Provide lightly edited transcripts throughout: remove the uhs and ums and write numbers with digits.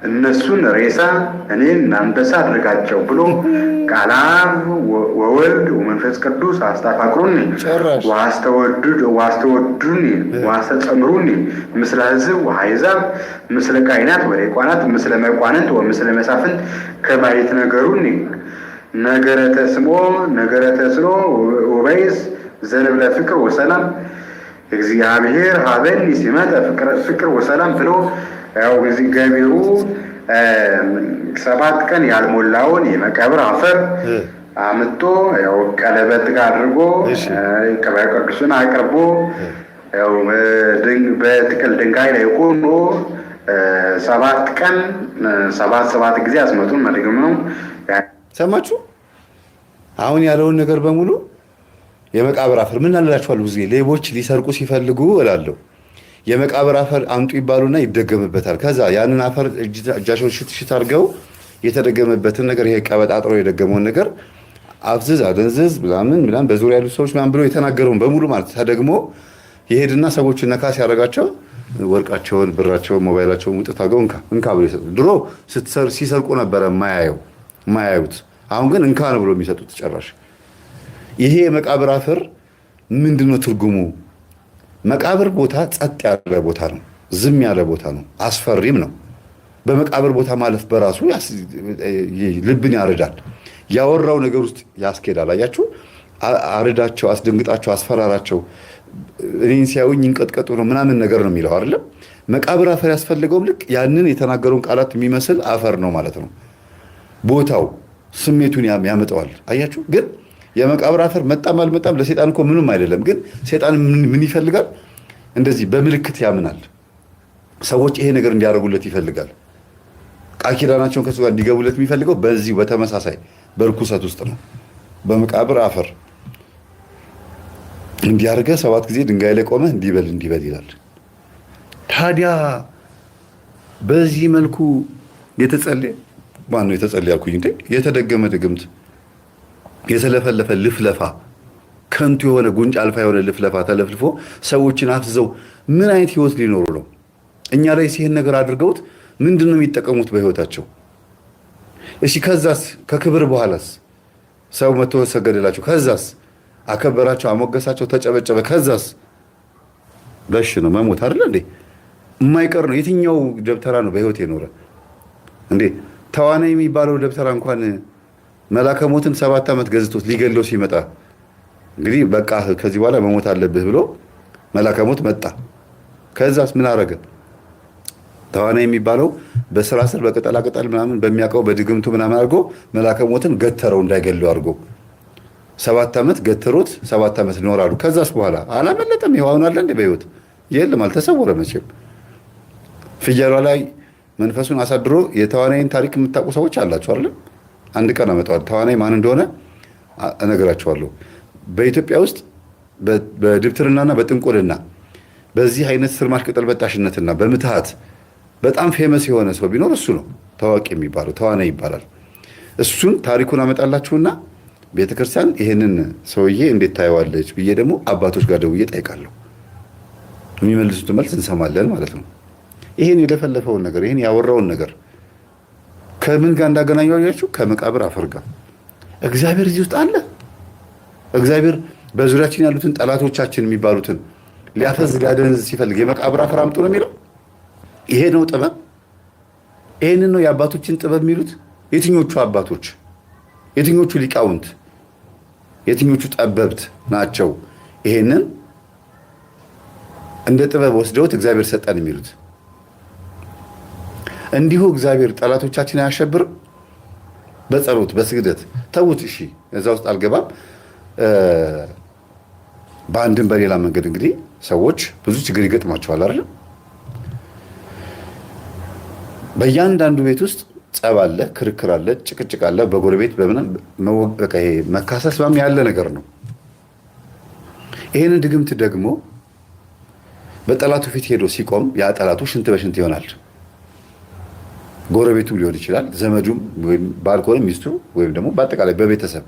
እነሱን ሬሳ እኔን አንበሳ አድርጋቸው ብሎ ቃል አብ ወወልድ ወመንፈስ ቅዱስ አስተፋቅሩኒ ዋስተወዱኒ ዋስተጸምሩኒ ምስለ ሕዝብ ወአሕዛብ ምስለ ካህናት ወዲያቆናት ምስለ መኳንንት ወምስለ መሳፍንት ከማየት ነገሩኒ ነገረ ተስኖ ወበይስ ዘንብለ ፍቅር ወሰላም እግዚአብሔር ሀበኒ ሲመጣ ፍቅር ወሰላም ብሎ ያው እዚህ ገቢሩ 7 ቀን ያልሞላውን የመቃብር አፈር አምጦ ያው ቀለበት ጋር አድርጎ ቅብአ ቅዱስን አቅርቦ ያው በጥቅል ድንጋይ ላይ ቆሞ 7 ቀን 7 ጊዜ አስመጡን መድገም ነው። ሰማችሁ? አሁን ያለውን ነገር በሙሉ የመቃብር አፈር ምን አላላችኋል? ብዙ ሌቦች ሊሰርቁ ሲፈልጉ እላለሁ የመቃብር አፈር አምጡ ይባሉና ይደገምበታል። ከዛ ያንን አፈር እጃቸውን ሽት አድርገው የተደገመበትን ነገር ይሄ ቀበጣጥሮ የደገመውን ነገር አፍዝዝ አደንዝዝ ምናምን በዙሪያ ያሉ ሰዎች ምናምን ብሎ የተናገረውን በሙሉ ማለት ተደግሞ ይሄድና ሰዎችን ነካ ሲያደርጋቸው ወርቃቸውን፣ ብራቸውን፣ ሞባይላቸውን ውጥት አድርገው እንካ ብሎ ይሰጡ። ድሮ ሲሰርቁ ነበረ ማያዩት። አሁን ግን እንካ ነው ብሎ የሚሰጡት ጨራሽ። ይሄ የመቃብር አፈር ምንድነው ትርጉሙ? መቃብር ቦታ ጸጥ ያለ ቦታ ነው፣ ዝም ያለ ቦታ ነው፣ አስፈሪም ነው። በመቃብር ቦታ ማለፍ በራሱ ልብን ያርዳል። ያወራው ነገር ውስጥ ያስኬዳል። አያችሁ? አርዳቸው፣ አስደንግጣቸው፣ አስፈራራቸው፣ እኔን ሲያዩኝ ይንቀጥቀጡ ነው ምናምን ነገር ነው የሚለው አይደለም። መቃብር አፈር ያስፈልገውም ልክ ያንን የተናገረውን ቃላት የሚመስል አፈር ነው ማለት ነው። ቦታው ስሜቱን ያመጣዋል። አያችሁ? ግን የመቃብር አፈር መጣም አልመጣም ለሰይጣን እኮ ምንም አይደለም። ግን ሰይጣን ምን ይፈልጋል? እንደዚህ በምልክት ያምናል። ሰዎች ይሄ ነገር እንዲያደርጉለት ይፈልጋል። ቃል ኪዳናቸውን ከሱ ጋር እንዲገቡለት የሚፈልገው በዚህ በተመሳሳይ በርኩሰት ውስጥ ነው። በመቃብር አፈር እንዲያርገ 7 ጊዜ ድንጋይ ላይ ቆመ እንዲበል ይላል። ታዲያ በዚህ መልኩ የተጸለየ ማን ነው? የተጸለየ አልኩኝ እንዴ? የተደገመ ድግምት፣ የተለፈለፈ ልፍለፋ፣ ከንቱ የሆነ ጉንጭ አልፋ የሆነ ልፍለፋ ተለፍልፎ ሰዎችን አፍዘው ምን አይነት ህይወት ሊኖሩ ነው? እኛ ላይ ሲሄን ነገር አድርገውት ምንድነው የሚጠቀሙት በህይወታቸው? እሺ ከዛስ? ከክብር በኋላስ ሰው መጥቶ ሰገደላቸው። ከዛስ? አከበራቸው፣ አሞገሳቸው፣ ተጨበጨበ። ከዛስ? በሽ ነው መሞት አይደል እንዴ? የማይቀር ነው። የትኛው ደብተራ ነው በህይወት የኖረ እንዴ? ተዋናይ የሚባለው ደብተራ እንኳን መላከ ሞትን 7 ዓመት ገዝቶት ሊገለው ሲመጣ እንግዲህ በቃ ከዚህ በኋላ መሞት አለብህ ብሎ መላከ ሞት መጣ። ከዛስ ምን አረገ? ተዋናይ የሚባለው በስራ ስር በቅጠላ ቅጠል ምናምን በሚያውቀው በድግምቱ ምናምን አድርጎ መላከ ሞትን ገተረው እንዳይገለው አድርጎ 7 ዓመት ገተሮት 7 ዓመት ይኖራሉ። ከዛስ በኋላ አላመለጠም። ይኸው አሁን አለ እንደ በህይወት የለም፣ አልተሰወረ መቼም። ፍየሏ ላይ መንፈሱን አሳድሮ የተዋናይን ታሪክ የምታውቁ ሰዎች አላችሁ አይደል? አንድ ቀን አመጣዋል። ተዋናይ ማን እንደሆነ እነግራችኋለሁ። በኢትዮጵያ ውስጥ በድብትርናና በጥንቆልና በዚህ አይነት ስርማሽ ቅጠል በጣሽነትና በምትሃት በጣም ፌመስ የሆነ ሰው ቢኖር እሱ ነው። ታዋቂ የሚባለው ተዋናይ ይባላል። እሱን ታሪኩን አመጣላችሁና ቤተክርስቲያን ይሄንን ሰውዬ እንዴት ታየዋለች ብዬ ደግሞ አባቶች ጋር ደውዬ ጠይቃለሁ። የሚመልሱት መልስ እንሰማለን ማለት ነው። ይሄን የለፈለፈውን ነገር ይሄን ያወራውን ነገር ከምን ጋር እንዳገናኘው ያያችሁ? ከመቃብር አፈር ጋር። እግዚአብሔር እዚህ ውስጥ አለ። እግዚአብሔር በዙሪያችን ያሉትን ጠላቶቻችን የሚባሉትን ሊያፈዝ ሊያደንዝ ሲፈልግ የመቃብር አፈር አምጡ ነው የሚለው። ይሄ ነው ጥበብ። ይሄንን ነው የአባቶችን ጥበብ የሚሉት። የትኞቹ አባቶች፣ የትኞቹ ሊቃውንት፣ የትኞቹ ጠበብት ናቸው ይሄንን እንደ ጥበብ ወስደውት እግዚአብሔር ሰጠን የሚሉት? እንዲሁ እግዚአብሔር ጠላቶቻችን አያሸብር? በጸሎት በስግደት ተውት። እሺ እዛ ውስጥ አልገባም። በአንድም በሌላ መንገድ እንግዲህ ሰዎች ብዙ ችግር ይገጥማቸዋል አይደል? በእያንዳንዱ ቤት ውስጥ ጸብ አለ፣ ክርክር አለ፣ ጭቅጭቅ አለ። በጎረቤት በምንም በቃ ይሄ መካሰስ ያለ ነገር ነው። ይሄንን ድግምት ደግሞ በጠላቱ ፊት ሄዶ ሲቆም ያ ጠላቱ ሽንት በሽንት ይሆናል። ጎረቤቱም ሊሆን ይችላል፣ ዘመዱም ወይም ባል ከሆነ ሚስቱ፣ ወይም ደግሞ በአጠቃላይ በቤተሰብ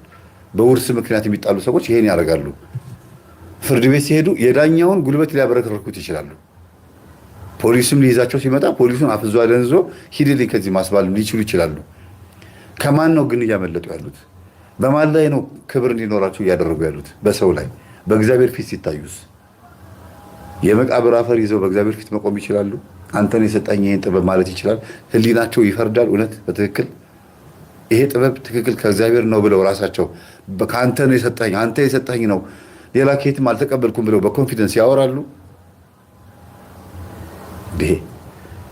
በውርስ ምክንያት የሚጣሉ ሰዎች ይሄን ያደርጋሉ። ፍርድ ቤት ሲሄዱ የዳኛውን ጉልበት ሊያበረክሩት ይችላሉ። ፖሊስም ሊይዛቸው ሲመጣ ፖሊሱን አፍዞ አደንዝዞ ሂድልኝ ከዚህ ማስባልም ሊችሉ ይችላሉ። ከማን ነው ግን እያመለጡ ያሉት? በማን ላይ ነው ክብር እንዲኖራቸው እያደረጉ ያሉት? በሰው ላይ። በእግዚአብሔር ፊት ሲታዩስ የመቃብር አፈር ይዘው በእግዚአብሔር ፊት መቆም ይችላሉ? አንተን የሰጠኝ ይሄን ጥበብ ማለት ይችላል? ህሊናቸው ይፈርዳል? እውነት በትክክል ይሄ ጥበብ ትክክል ከእግዚአብሔር ነው ብለው ራሳቸው ከአንተ ነው የሰጠኝ አንተ የሰጠኝ ነው ሌላ ከየትም አልተቀበልኩም ብለው በኮንፊደንስ ያወራሉ? ይሄ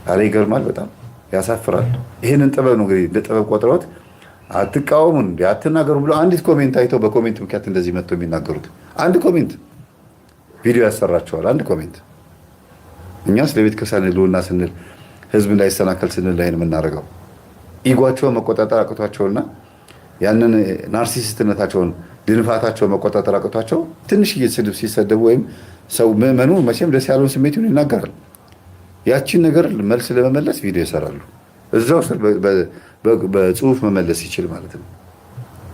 አረ ይገርማል፣ በጣም ያሳፍራል። ይሄንን ጥበብ ነው እንግዲህ እንደ ጥበብ ቆጥረውት አትቃወሙን አትናገሩ ብሎ አንዲት ኮሜንት አይተው በኮሜንት ምክንያት እንደዚህ መጥተው የሚናገሩት አንድ ኮሜንት ቪዲዮ ያሰራቸዋል። አንድ ኮሜንት። እኛስ ለቤተ ክርስቲያን ልውና ስንል ህዝብ እንዳይሰናከል ስንል ላይ የምናደርገው ኢጓቸውን መቆጣጠር አቅቷቸውና ያንን ናርሲሲስትነታቸውን ድንፋታቸውን መቆጣጠር አቅቷቸው ትንሽዬ ስድብ ሲሰደቡ ወይም ሰው ምዕመኑ መቼም ደስ ያለውን ስሜቱን ይናገራል። ያቺን ነገር መልስ ለመመለስ ቪዲዮ ይሰራሉ። እዛው በጽሁፍ መመለስ ይችል ማለት ነው።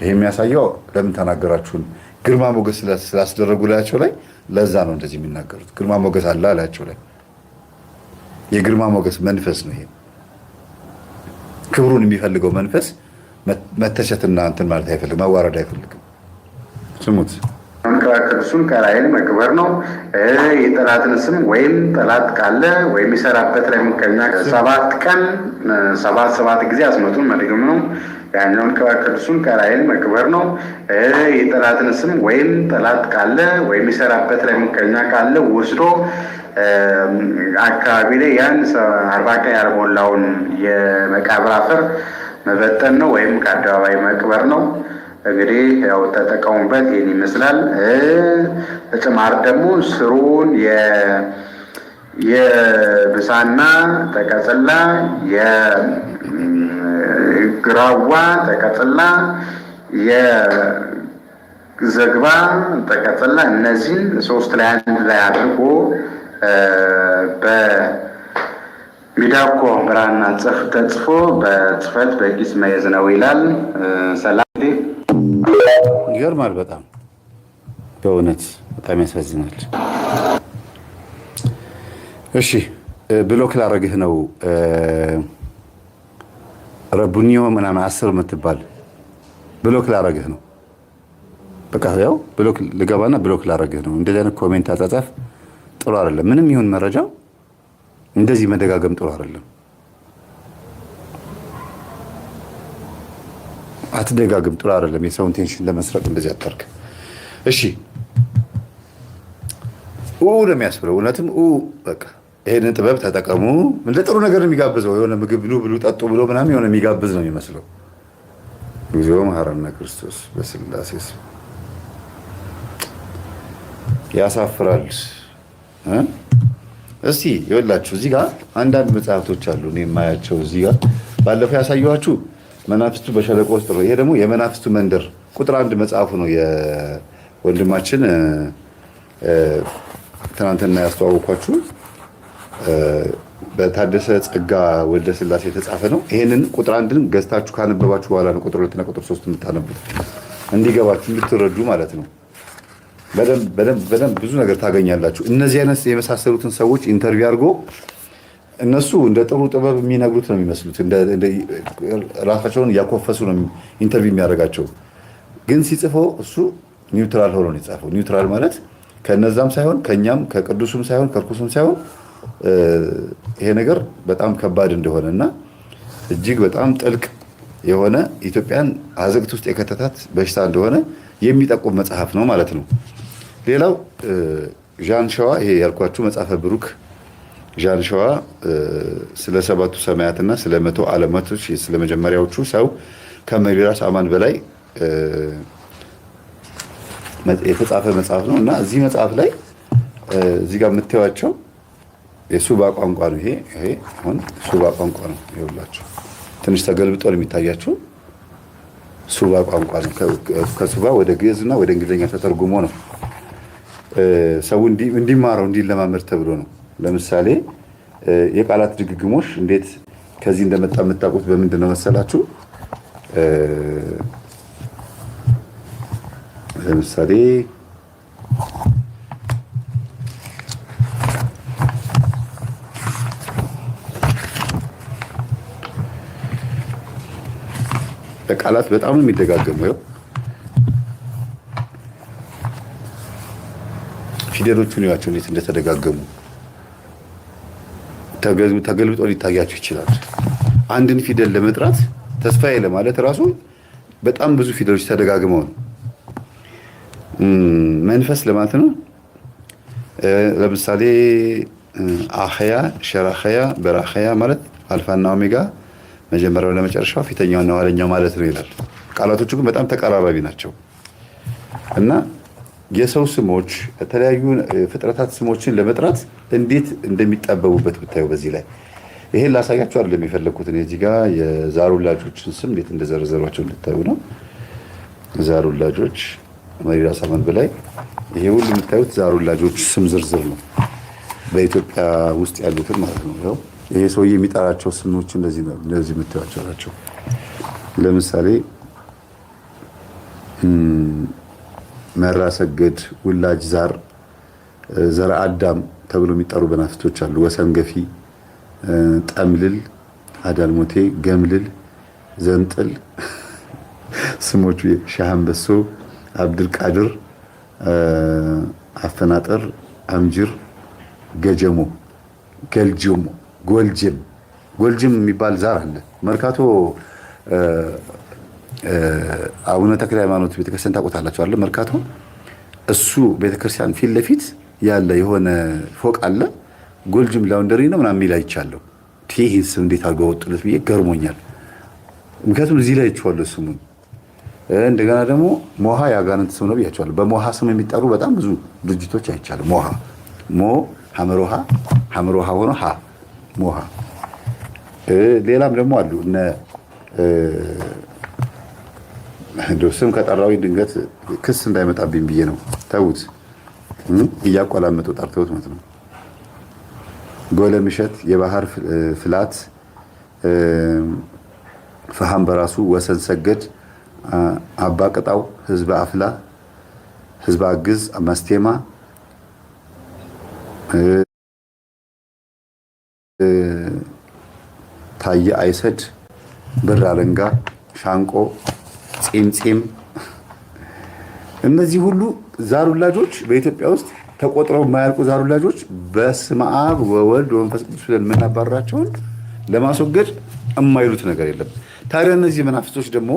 ይሄ የሚያሳየው ለምን ተናገራችሁን ግርማ ሞገስ ስላስደረጉ ላያቸው ላይ ለዛ ነው እንደዚህ የሚናገሩት። ግርማ ሞገስ አለ ላያቸው ላይ የግርማ ሞገስ መንፈስ ነው ይሄ። ክብሩን የሚፈልገው መንፈስ መተቸትና እንትን ማለት አይፈልግም፣ መዋረድ አይፈልግም። ስሙት። ቅዱሱን ከላይን መክበር ነው። የጠላትን ስም ወይም ጠላት ካለ ወይም የሰራበት ላይ ምቀኛ 7 ቀን 7 ጊዜ አስመቱን መድገም ነው። ያኛውን ቅዱሱን ከላይን መክበር ነው። የጠላትን ስም ወይም ጠላት ካለ ወይም የሰራበት ላይ ምቀኛ ካለ ወስዶ አካባቢ ላይ ያን 40 ቀን ያልሞላውን የመቃብር አፈር መበጠን ነው ወይም ከአደባባይ መቅበር ነው። እንግዲህ ያው ተጠቀሙበት። ይህን ይመስላል። ተጨማሪ ደግሞ ስሩን የብሳና ተቀጽላ የግራዋ ተቀጽላ የዘግባ ተቀጽላ እነዚህን 3 ላይ አንድ ላይ አድርጎ በሚዳኮ ብራና ተጽፎ በጽፈት በኪስ መያዝ ነው ይላል። ሰላም ይገርማል። በጣም በእውነት በጣም ያሳዝናል። እሺ ብሎክ ላረግህ ነው። ረቡኒዮ ምናምን 10 የምትባል ብሎክ ላረግህ ነው። በቃ ያው ብሎክ ልገባና ብሎክ ላረግህ ነው። እንደዚህ አይነት ኮሜንት አጻጻፍ ጥሩ አይደለም። ምንም ይሁን መረጃው እንደዚህ መደጋገም ጥሩ አይደለም። አትደጋግም፣ ጥሩ አይደለም። የሰውን ቴንሽን ለመስረቅ እንደዚህ አታርግ። እሺ ነው የሚያስብለው። እውነትም በቃ ይሄንን ጥበብ ተጠቀሙ። እንደ ጥሩ ነገር የሚጋብዘው የሆነ ምግብ ብሉ ጠጡ ብሎ ምናምን የሆነ የሚጋብዝ ነው የሚመስለው። እግዚኦ መሐረነ ክርስቶስ በስላሴ ስም ያሳፍራል። እስቲ ይኸውላችሁ እዚህ ጋር አንዳንድ መጽሐፍቶች አሉ እኔ የማያቸው እዚህ ጋር ባለፈው ያሳየኋችሁ መናፍስቱ በሸለቆ ውስጥ ነው። ይሄ ደግሞ የመናፍስቱ መንደር ቁጥር 1 መጽሐፉ ነው። የወንድማችን ትናንትና ያስተዋወኳችሁ በታደሰ ጸጋ ወልደ ስላሴ የተጻፈ ነው። ይሄንን ቁጥር 1ን ገዝታችሁ ካነበባችሁ በኋላ ነው ቁጥር 2 እና ቁጥር 3 የምታነቡት እንዲገባችሁ እንድትረዱ ማለት ነው። በደንብ ብዙ ነገር ታገኛላችሁ። እነዚህ አይነት የመሳሰሉትን ሰዎች ኢንተርቪው አድርጎ እነሱ እንደ ጥሩ ጥበብ የሚነግሩት ነው የሚመስሉት። ራሳቸውን እያኮፈሱ ነው ኢንተርቪው የሚያደርጋቸው። ግን ሲጽፈው እሱ ኒውትራል ሆኖ ነው የጻፈው። ኒውትራል ማለት ከነዛም ሳይሆን ከኛም ከቅዱሱም ሳይሆን ከርኩሱም ሳይሆን ይሄ ነገር በጣም ከባድ እንደሆነ እና እጅግ በጣም ጥልቅ የሆነ ኢትዮጵያን አዘቅት ውስጥ የከተታት በሽታ እንደሆነ የሚጠቁም መጽሐፍ ነው ማለት ነው። ሌላው ዣን ሸዋ ይሄ ያልኳችሁ መጽሐፈ ብሩክ ዣን ሸዋ ስለ 7ቱ ሰማያትና ስለ 100 ዓለማቶች ስለ መጀመሪያዎቹ ሰው ከመሪራስ አማን በላይ የተጻፈ መጽሐፍ ነው እና እዚህ መጽሐፍ ላይ እዚህ ጋር የምታዩቸው የሱባ ቋንቋ ነው። ይሄ አሁን ሱባ ቋንቋ ነው። ይኸውላችሁ ትንሽ ተገልብጦ ነው የሚታያችሁ። ሱባ ቋንቋ ነው። ከሱባ ወደ ግዕዝና ወደ እንግሊዝኛ ተተርጉሞ ነው ሰው እንዲማረው እንዲለማመድ ተብሎ ነው። ለምሳሌ የቃላት ድግግሞሽ እንዴት ከዚህ እንደመጣ የምታውቁት በምንድን ነው መሰላችሁ? ለምሳሌ ቃላት በጣም ነው የሚደጋገመው። ፊደሎቹን ያቸው እንዴት እንደተደጋገሙ ተገልብጦ ሊታያችሁ ይችላል። አንድን ፊደል ለመጥራት ተስፋዬ ለማለት ራሱ በጣም ብዙ ፊደሎች ተደጋግመው ነው። መንፈስ ለማለት ነው። ለምሳሌ አኸያ፣ ሸራኸያ፣ በራኸያ ማለት አልፋና ኦሜጋ መጀመሪያው ለመጨረሻው ፊተኛውና ኋለኛው ማለት ነው ይላል። ቃላቶቹ ግን በጣም ተቀራራቢ ናቸው እና የሰው ስሞች የተለያዩ ፍጥረታት ስሞችን ለመጥራት እንዴት እንደሚጣበቡበት ብታዩ በዚህ ላይ ይሄን ላሳያችሁ አይደለም የፈለኩት እዚህ ጋር የዛር ውላጆችን ስም እንዴት እንደዘረዘሯቸው እንድታዩ ነው። ዛር ውላጆች መሪራ ሳመን በላይ ይሄ ሁሉ የምታዩት ዛር ውላጆች ስም ዝርዝር ነው በኢትዮጵያ ውስጥ ያሉትን ማለት ነው። ይሄ ሰውዬ የሚጠራቸው ስሞች እንደዚህ ነው። እንደዚህ የምታዩቸው ናቸው። ለምሳሌ መራሰገድ፣ ውላጅ፣ ዛር፣ ዘረ አዳም ተብሎ የሚጠሩ በናፍስቶች አሉ። ወሰን ገፊ፣ ጠምልል፣ አዳልሞቴ፣ ገምልል፣ ዘንጥል ስሞቹ ሻህንበሶ፣ አብድል ቃድር፣ አፈናጠር፣ አምጅር፣ ገጀሞ፣ ገልጅሞ፣ ጎልጅም የሚባል ዛር አለ። መርካቶ አቡነ ተክለ ሃይማኖት ቤተክርስቲያን ታውቁታላችሁ አይደል? መርካቶ እሱ ቤተክርስቲያን ፊት ለፊት ያለ የሆነ ፎቅ አለ። ጎልጅም ላውንደሪ ነው ምናምን የሚል አይቻለሁ። ይህን ስም እንዴት አድርገው ወጡለት ብዬ ገርሞኛል። ምክንያቱም እዚህ ላይ አይቼዋለሁ ስሙን። እንደገና ደግሞ ሞሃ የአጋንንት ስም ነው ብያቸዋለሁ። በሞሃ ስም የሚጠሩ በጣም ብዙ ድርጅቶች አይቻለሁ። ሞሃ ሞ ሐመሮሃ ሆኖ ሀ ሞሃ። ሌላም ደግሞ አሉ እነ እንደው ስም ከጠራዊ ድንገት ክስ እንዳይመጣብኝ ብዬ ነው። ተውት፣ እያቆላመጡ ጠርተውት ማለት ነው። ጎለምሸት፣ የባህር ፍላት፣ ፈሃም በራሱ፣ ወሰን ሰገድ፣ አባ ቅጣው፣ ህዝበ አፍላ፣ ህዝበ አግዝ፣ ማስቴማ፣ ታየ አይሰድ፣ ብር አለንጋ፣ ሻንቆ፣ ፂምፂም። እነዚህ ሁሉ ዛር ውላጆች በኢትዮጵያ ውስጥ ተቆጥረው የማያልቁ ዛር ውላጆች በስመ አብ ወወልድ ወመንፈስ ቅዱስ ብለን የምናባራቸውን ለማስወገድ የማይሉት ነገር የለም። ታዲያ እነዚህ መናፍስቶች ደግሞ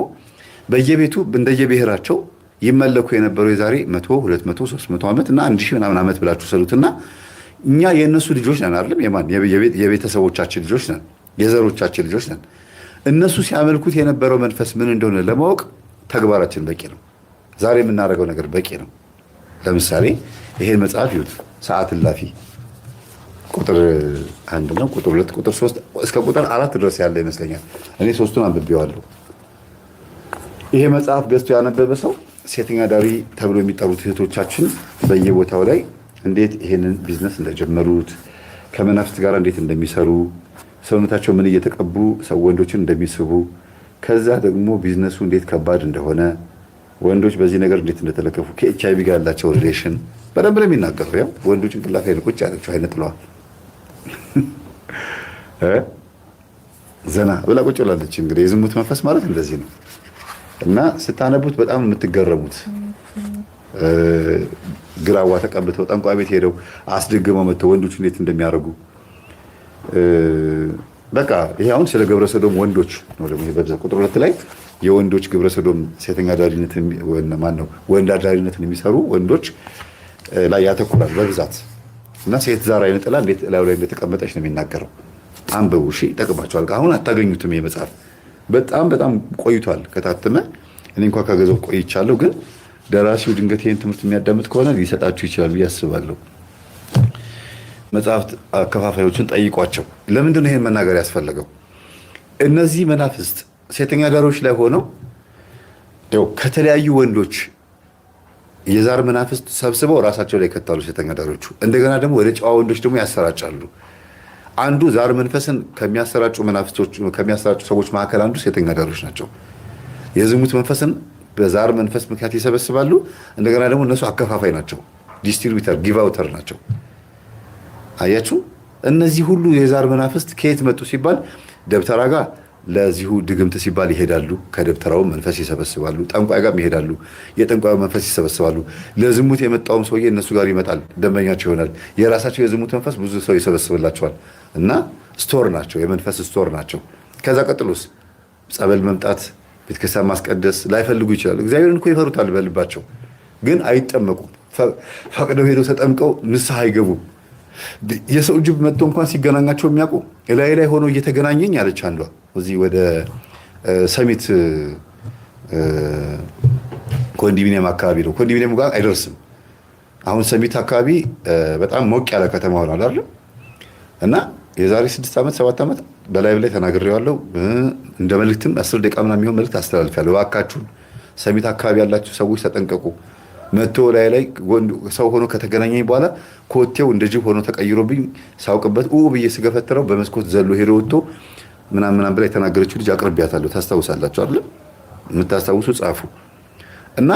በየቤቱ እንደየብሔራቸው ይመለኩ የነበረው የዛሬ 100፣ 200፣ 300 ዓመት እና 1000 ምናምን ዓመት ብላችሁ ሰሉትና እኛ የእነሱ ልጆች ነን አይደለም? የማን የቤተሰቦቻችን ልጆች ነን፣ የዘሮቻችን ልጆች ነን። እነሱ ሲያመልኩት የነበረው መንፈስ ምን እንደሆነ ለማወቅ ተግባራችን በቂ ነው። ዛሬ የምናደርገው ነገር በቂ ነው። ለምሳሌ ይሄን መጽሐፍ ይሁት ሰዓት እላፊ ቁጥር 1 ነው፣ ቁጥር 2፣ ቁጥር 3 እስከ ቁጥር 4 ድረስ ያለ ይመስለኛል። እኔ 3ቱን አንብቤዋለሁ። ይሄ መጽሐፍ ገዝቶ ያነበበ ሰው ሴተኛ ዳሪ ተብሎ የሚጠሩት እህቶቻችን በየቦታው ላይ እንዴት ይሄንን ቢዝነስ እንደጀመሩት፣ ከመናፍስት ጋር እንዴት እንደሚሰሩ፣ ሰውነታቸው ምን እየተቀቡ ሰው ወንዶችን እንደሚስቡ፣ ከዛ ደግሞ ቢዝነሱ እንዴት ከባድ እንደሆነ፣ ወንዶች በዚህ ነገር እንዴት እንደተለከፉ፣ ከኤችአይቪ ጋር ያላቸው ሪሌሽን በደንብ ነው የሚናገሩ። ያው ወንዱ ጭንቅላት ላይ ቁጭ ያለችው አይነጥለዋል ዘና ብላ ቁጭ ብላለች። እንግዲህ የዝሙት መንፈስ ማለት እንደዚህ ነው። እና ስታነቡት በጣም የምትገረሙት ግራዋ ተቀብተው ጠንቋይ ቤት ሄደው አስደግመው መጥተው ወንዶች እንዴት እንደሚያደርጉ በቃ ይሄ አሁን ስለ ግብረ ሰዶም ወንዶች ነው። ደግሞ በብዛት ቁጥር 2 ላይ የወንዶች ግብረ ሰዶም ሴተኛ አዳሪነትን ወንድ አዳሪነትን የሚሰሩ ወንዶች ላይ ያተኩራል በብዛት እና ሴት ዛር አይነ ጥላ እንዴት ላዩ ላይ እንደተቀመጠች ነው የሚናገረው። አንብቡ እሺ፣ ይጠቅማቸዋል። አሁን አታገኙትም። ይሄ መጽሐፍ በጣም በጣም ቆይቷል ከታተመ። እኔ እንኳን ካገዘው ቆይቻለሁ፣ ግን ደራሲው ድንገት ይሄን ትምህርት የሚያዳምጥ ከሆነ ሊሰጣችሁ ይችላል ብዬ አስባለሁ። መጽሐፍት አከፋፋዮችን ጠይቋቸው። ለምንድን ነው ይሄን መናገር ያስፈለገው? እነዚህ መናፍስት ሴተኛ ዳሪዎች ላይ ሆነው ከተለያዩ ወንዶች የዛር መናፍስት ሰብስበው ራሳቸው ላይ ይከታሉ ሴተኛ ዳሪዎቹ። እንደገና ደግሞ ወደ ጨዋ ወንዶች ደግሞ ያሰራጫሉ። አንዱ ዛር መንፈስን ከሚያሰራጩ ሰዎች መካከል አንዱ ሴተኛ ዳሪዎች ናቸው። የዝሙት መንፈስን በዛር መንፈስ ምክንያት ይሰበስባሉ። እንደገና ደግሞ እነሱ አከፋፋይ ናቸው፣ ዲስትሪቢዩተር ጊቫውተር ናቸው። አያችሁ፣ እነዚህ ሁሉ የዛር መናፍስት ከየት መጡ ሲባል ደብተራ ጋር ለዚሁ ድግምት ሲባል ይሄዳሉ። ከደብተራው መንፈስ ይሰበስባሉ። ጠንቋይ ጋርም ይሄዳሉ። የጠንቋዩ መንፈስ ይሰበስባሉ። ለዝሙት የመጣውም ሰውዬ እነሱ ጋር ይመጣል፣ ደንበኛቸው ይሆናል። የራሳቸው የዝሙት መንፈስ ብዙ ሰው ይሰበስብላቸዋል እና ስቶር ናቸው፣ የመንፈስ ስቶር ናቸው። ከዛ ቀጥሎስ ጸበል መምጣት፣ ቤተክርስቲያን ማስቀደስ ላይፈልጉ ይችላሉ። እግዚአብሔርን እኮ ይፈሩታል በልባቸው፣ ግን አይጠመቁም። ፈቅደው ሄደው ተጠምቀው ንስሐ አይገቡም። የሰው ጅብ መጥቶ እንኳን ሲገናኛቸው የሚያውቁ ላይ ሆኖ እየተገናኘኝ አለች አንዷ። እዚህ ወደ ሰሚት ኮንዶሚኒየም አካባቢ ነው። ኮንዶሚኒየሙ ጋር አይደርስም። አሁን ሰሚት አካባቢ በጣም ሞቅ ያለ ከተማ ሆኗል አይደል? እና የዛሬ 6 ዓመት 7 ዓመት በላይ ተናግሬዋለሁ። እንደ መልእክትም 10 ደቂቃ ምናምን የሚሆን መልእክት አስተላልፌያለሁ። እባካችሁን ሰሚት አካባቢ ያላችሁ ሰዎች ተጠንቀቁ። መቶ ላይ ሰው ሆኖ ከተገናኘኝ በኋላ ኮቴው እንደ ጅብ ሆኖ ተቀይሮብኝ ሳውቅበት ብዬ ስገፈትረው በመስኮት ዘሎ ሄዶ ወጥቶ ምናምን ብላ የተናገረችው ልጅ አቅርቢያታለሁ። ታስታውሳላችሁ አይደል? የምታስታውሱ ጻፉ። እና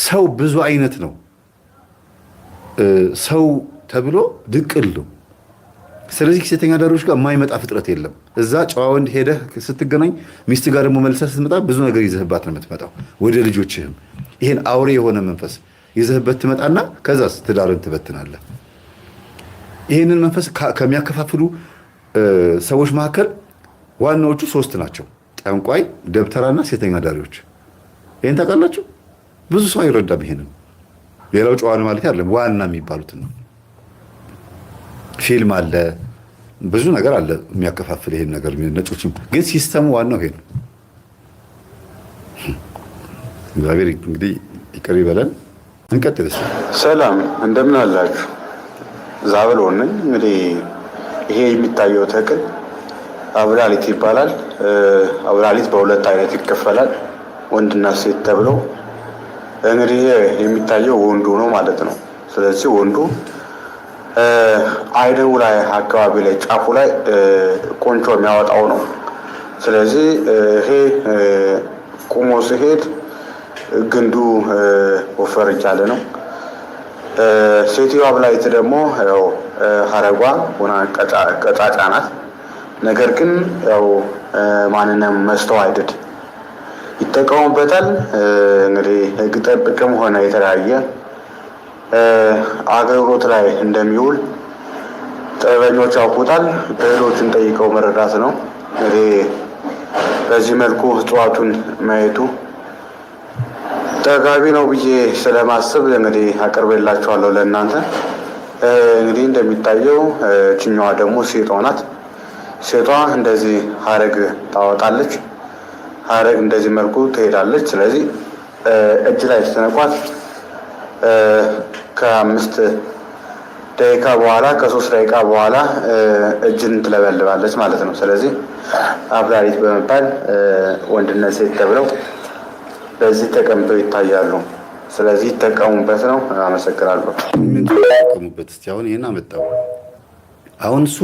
ሰው ብዙ አይነት ነው። ሰው ተብሎ ድቅል ነው። ስለዚህ ሴተኛ አዳሪዎች ጋር የማይመጣ ፍጥረት የለም። እዛ ጨዋ ወንድ ሄደህ ስትገናኝ ሚስት ጋር ደግሞ መልሰህ ስትመጣ ብዙ ነገር ይዘህባት ነው የምትመጣው። ወደ ልጆችህም ይሄን አውሬ የሆነ መንፈስ ይዘህበት ትመጣና ከዛስ ትዳርን ትበትናለህ። ይህንን መንፈስ ከሚያከፋፍሉ ሰዎች መካከል ዋናዎቹ 3 ናቸው። ጠንቋይ፣ ደብተራና ሴተኛ አዳሪዎች። ይህን ታውቃላችሁ? ብዙ ሰው አይረዳም ይሄንን። ሌላው ጨዋ ነው ማለት አይደለም፣ ዋና የሚባሉትን ነው። ፊልም አለ፣ ብዙ ነገር አለ የሚያከፋፍል ይሄን ነገር። ነጮችም ግን ሲስተሙ ዋናው ይሄ ነው። እግዚአብሔር እንግዲህ ይቅር ይበለን። እንቀጥል። ሰላም እንደምን አላችሁ? ዛብሎ ነኝ። እንግዲህ ይሄ የሚታየው ተክል አብላሊት ይባላል። አብላሊት በ2 አይነት ይከፈላል፣ ወንድና ሴት ተብሎ። እንግዲህ የሚታየው ወንዱ ነው ማለት ነው። ስለዚህ ወንዱ አይደው ላይ አካባቢ ላይ ጫፉ ላይ ቆንጆ የሚያወጣው ነው። ስለዚህ ይሄ ቁሞ ሲሄድ ግንዱ ወፈር ያለ ነው። ሴትዮዋ አብላሊት ደግሞ ያው ሀረጓ ሆና ቀጫጫ ናት። ነገር ግን ያው ማንንም መስተው አይደድ ይጠቀሙበታል። እንግዲህ ሕግ ጠብቅም ሆነ የተለያየ አገልግሎት ላይ እንደሚውል ጥበበኞች ያውቁታል። እህሎችን ጠይቀው መረዳት ነው። እንግዲህ በዚህ መልኩ እጽዋቱን ማየቱ ጠቃሚ ነው ብዬ ስለማስብ እንግዲህ አቀርቤላችኋለሁ ለእናንተ። እንግዲህ እንደሚታየው ችኛዋ ደግሞ ሴቷ ናት። ሴቷ እንደዚህ ሀረግ ታወጣለች። ሀረግ እንደዚህ መልኩ ትሄዳለች። ስለዚህ እጅ ላይ ስትነኳት ከ5 ደቂቃ በኋላ ከ3 ደቂቃ በኋላ እጅን ትለበልባለች ማለት ነው። ስለዚህ አብላሊት በመባል ወንድና ሴት ተብለው በዚህ ተቀምጠው ይታያሉ። ስለዚህ ተጠቀሙበት ነው። አመሰግናለሁ። ምን ተጠቀሙበት? እስቲ አሁን ይሄን አመጣው። አሁን እሱ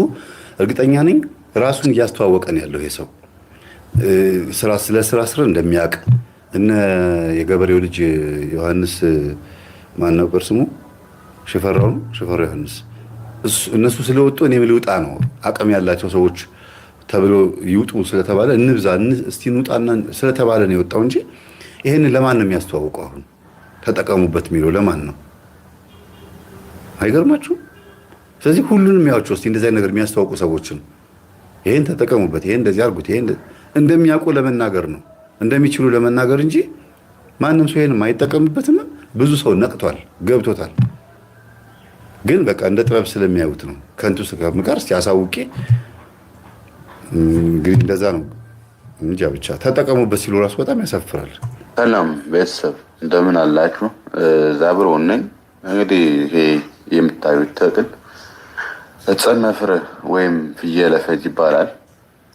እርግጠኛ ነኝ ራሱን እያስተዋወቀን ያለው ይሄ ሰው ስለ ስራ እንደሚያውቅ እነ የገበሬው ልጅ ዮሐንስ ማን ነበር ስሙ? ሽፈራው ዮሐንስ። እነሱ ስለወጡ እኔም ልውጣ ነው። አቅም ያላቸው ሰዎች ተብሎ ይውጡ ስለተባለ እንብዛ እስቲ እንውጣና ስለተባለ ነው የወጣው እንጂ ይሄን ለማን ነው የሚያስተዋውቀው? አሁን ተጠቀሙበት የሚለው ለማን ነው? አይገርማችሁ? ስለዚህ ሁሉንም ያውቸው እስቲ እንደዚህ ነገር የሚያስተዋውቁ ሰዎችን ይሄን ተጠቀሙበት፣ ይሄን እንደዚህ አድርጉት፣ ይሄን እንደሚያውቁ ለመናገር ነው እንደሚችሉ ለመናገር እንጂ ማንም ሰው ይሄን የማይጠቀምበትም ብዙ ሰው ነቅቷል፣ ገብቶታል። ግን በቃ እንደ ጥበብ ስለሚያዩት ነው። ከንቱ ስጋር እስቲ አሳውቄ እንግዲህ እንደዛ ነው እንጂ ብቻ ተጠቀሙበት ሲሉ ራሱ በጣም ያሳፍራል። ሰላም ቤተሰብ እንደምን አላችሁ? ዛብሮ ነኝ። እንግዲህ ይሄ የምታዩት ተክል ዕፀ መፍር ወይም ፍየለ ፈጅ ይባላል።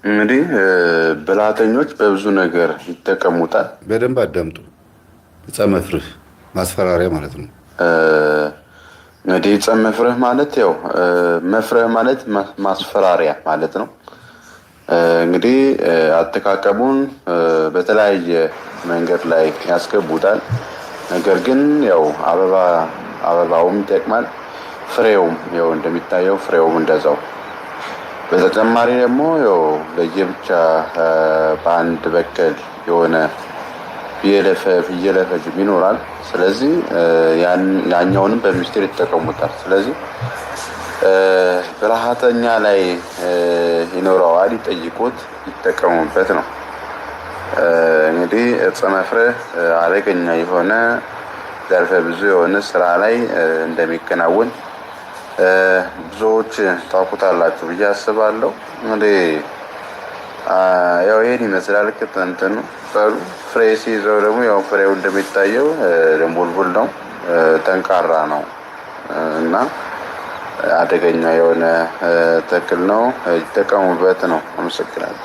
እንግዲህ ብልሃተኞች በብዙ ነገር ይጠቀሙታል። በደንብ አዳምጡ። ዕፀ መፍርህ ማስፈራሪያ ማለት ነው። እንግዲህ ዕፀ መፍርህ ማለት ያው መፍረህ ማለት ማስፈራሪያ ማለት ነው። እንግዲህ አጠቃቀሙን በተለያየ መንገድ ላይ ያስገቡታል። ነገር ግን ያው አበባውም ይጠቅማል፣ ፍሬውም ያው እንደሚታየው ፍሬውም እንደዛው በተጨማሪ ደግሞ ያው ለየብቻ በአንድ በቀል የሆነ ፍየለፈጅም ይኖራል። ስለዚህ ያኛውንም በሚስጥር ይጠቀሙታል። ስለዚህ ብልሃተኛ ላይ ይኖረዋል፣ ይጠይቁት፣ ይጠቀሙበት ነው። እንግዲህ ዕፀ መፍርህ አደገኛ የሆነ ዘርፈ ብዙ የሆነ ስራ ላይ እንደሚከናወን ብዙዎች ታውቁታላችሁ ብዬ አስባለሁ። እንግዲህ ያው ይሄን ይመስላል። ክትንትኑ ጠሉ ፍሬ ሲይዘው ደግሞ ያው ፍሬው እንደሚታየው ድንቡልቡል ነው፣ ጠንካራ ነው እና አደገኛ የሆነ ተክል ነው። ይጠቀሙበት ነው። አመሰግናለሁ።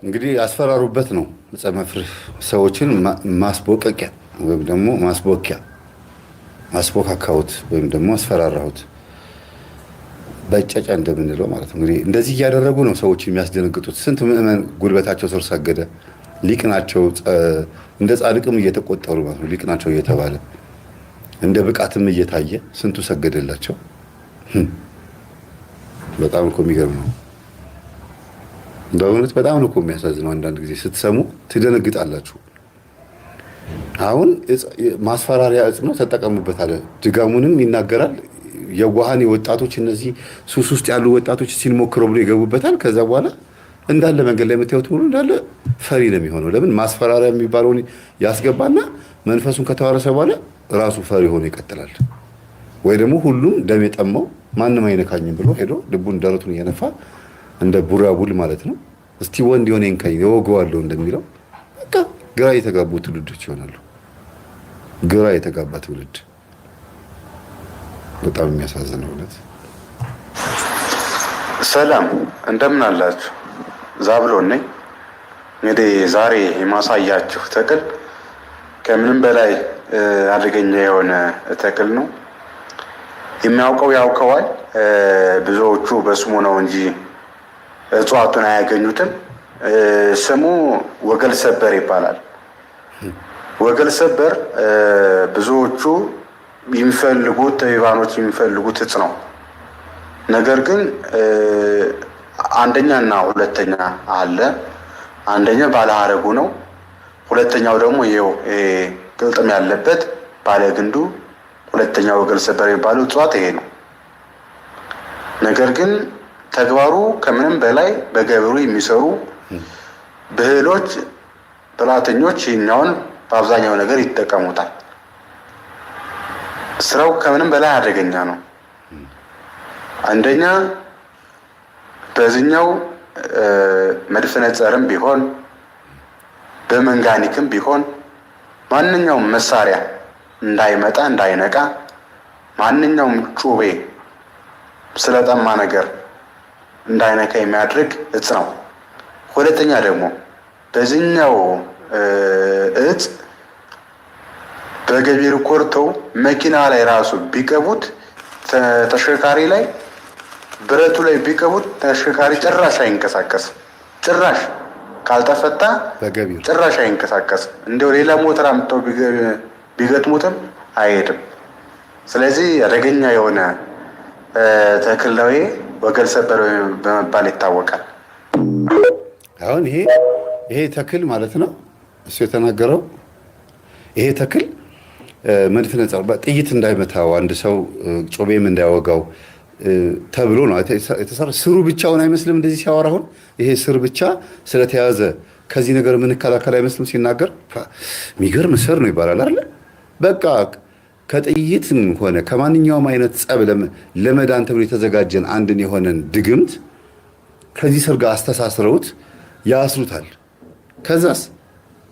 እንግዲህ ያስፈራሩበት ነው ዕፀ መፍርህ ሰዎችን ማስቦቀቂያ ወይም ደግሞ ማስቦኪያ ማስቦካካሁት ወይም ደግሞ አስፈራራሁት በጨጫ እንደምንለው ማለት ነው። እንግዲህ እንደዚህ እያደረጉ ነው ሰዎች የሚያስደነግጡት። ስንት ምዕመን ጉልበታቸው ስር ሰገደ። ሊቅ ናቸው እንደ ጻድቅም እየተቆጠሩ ማለት ነው። ሊቅ ናቸው እየተባለ እንደ ብቃትም እየታየ ስንቱ ሰገደላቸው። በጣም እኮ የሚገርም ነው። በእውነት በጣም ነው እኮ የሚያሳዝነው። አንዳንድ ጊዜ ስትሰሙ ትደነግጣላችሁ። አሁን ማስፈራሪያ ዕፅ ነው ተጠቀሙበት አለ። ድጋሙንም ይናገራል። የዋሃን ወጣቶች እነዚህ ሱስ ውስጥ ያሉ ወጣቶች ሲሞክረው ብሎ ይገቡበታል። ከዛ በኋላ እንዳለ መንገድ ላይ የምታዩት ሁሉ እንዳለ ፈሪ ነው የሚሆነው። ለምን ማስፈራሪያ የሚባለውን ያስገባና መንፈሱን ከተዋረሰ በኋላ ራሱ ፈሪ ሆኖ ይቀጥላል። ወይ ደግሞ ሁሉም ደም የጠማው ማንም አይነካኝም ብሎ ሄዶ ልቡን ደረቱን እየነፋ እንደ ቡራቡል ማለት ነው። እስቲ ወንድ የሆነ እንካኝ የወገዋለሁ እንደሚለው በቃ ግራ የተጋቡ ትውልዶች ይሆናሉ። ግራ የተጋባ ትውልድ በጣም የሚያሳዝነው እውነት። ሰላም እንደምን አላችሁ? ዛብሎን ነኝ። እንግዲህ ዛሬ የማሳያችሁ ተክል ከምንም በላይ አደገኛ የሆነ ተክል ነው። የሚያውቀው ያውቀዋል። ብዙዎቹ በስሙ ነው እንጂ እጽዋቱን አያገኙትም። ስሙ ወገል ሰበር ይባላል። ወገል ሰበር ብዙዎቹ የሚፈልጉት ጠቢባኖች የሚፈልጉት እጽ ነው። ነገር ግን አንደኛ እና ሁለተኛ አለ። አንደኛ ባለ ሀረጉ ነው። ሁለተኛው ደግሞ ይኸው ቅልጥም ያለበት ባለ ግንዱ ሁለተኛው ወገል ሰበር የሚባለው እጽዋት ይሄ ነው። ነገር ግን ተግባሩ ከምንም በላይ በገብሩ የሚሰሩ ብህሎች፣ ብልሃተኞች ይህኛውን በአብዛኛው ነገር ይጠቀሙታል። ስራው ከምንም በላይ አደገኛ ነው። አንደኛ በዚህኛው መድፍነ ጸርም ቢሆን በመንጋኒክም ቢሆን ማንኛውም መሳሪያ እንዳይመጣ እንዳይነቃ፣ ማንኛውም ጩቤ ስለጠማ ነገር እንዳይነካ የሚያድርግ እጽ ነው። ሁለተኛ ደግሞ በዚህኛው እጽ በገቢር ኮርተው መኪና ላይ ራሱ ቢቀቡት ተሽከርካሪ ላይ ብረቱ ላይ ቢቀቡት ተሽከርካሪ ጭራሽ አይንቀሳቀስም። ጭራሽ ካልተፈታ ጭራሽ አይንቀሳቀስም። እንደው ሌላ ሞተር አምጥተው ቢገጥሙትም አይሄድም። ስለዚህ አደገኛ የሆነ ተክል ነው። ወገል ሰበር በመባል ይታወቃል። አሁን ይሄ ተክል ማለት ነው እሱ የተናገረው። ይሄ ተክል መድፍነ ጸር ጥይት እንዳይመታው አንድ ሰው ጮቤም እንዳይወጋው ተብሎ ነው የተሰራ። ስሩ ብቻውን አይመስልም እንደዚህ ሲያወራ። አሁን ይሄ ስር ብቻ ስለተያዘ ከዚህ ነገር የምንከላከል አይመስልም ሲናገር። የሚገርም ስር ነው ይባላል አይደል? በቃ ከጥይትም ሆነ ከማንኛውም አይነት ጸብ ለመዳን ተብሎ የተዘጋጀን አንድን የሆነን ድግምት ከዚህ ስር ጋር አስተሳስረውት ያስሩታል። ከዛስ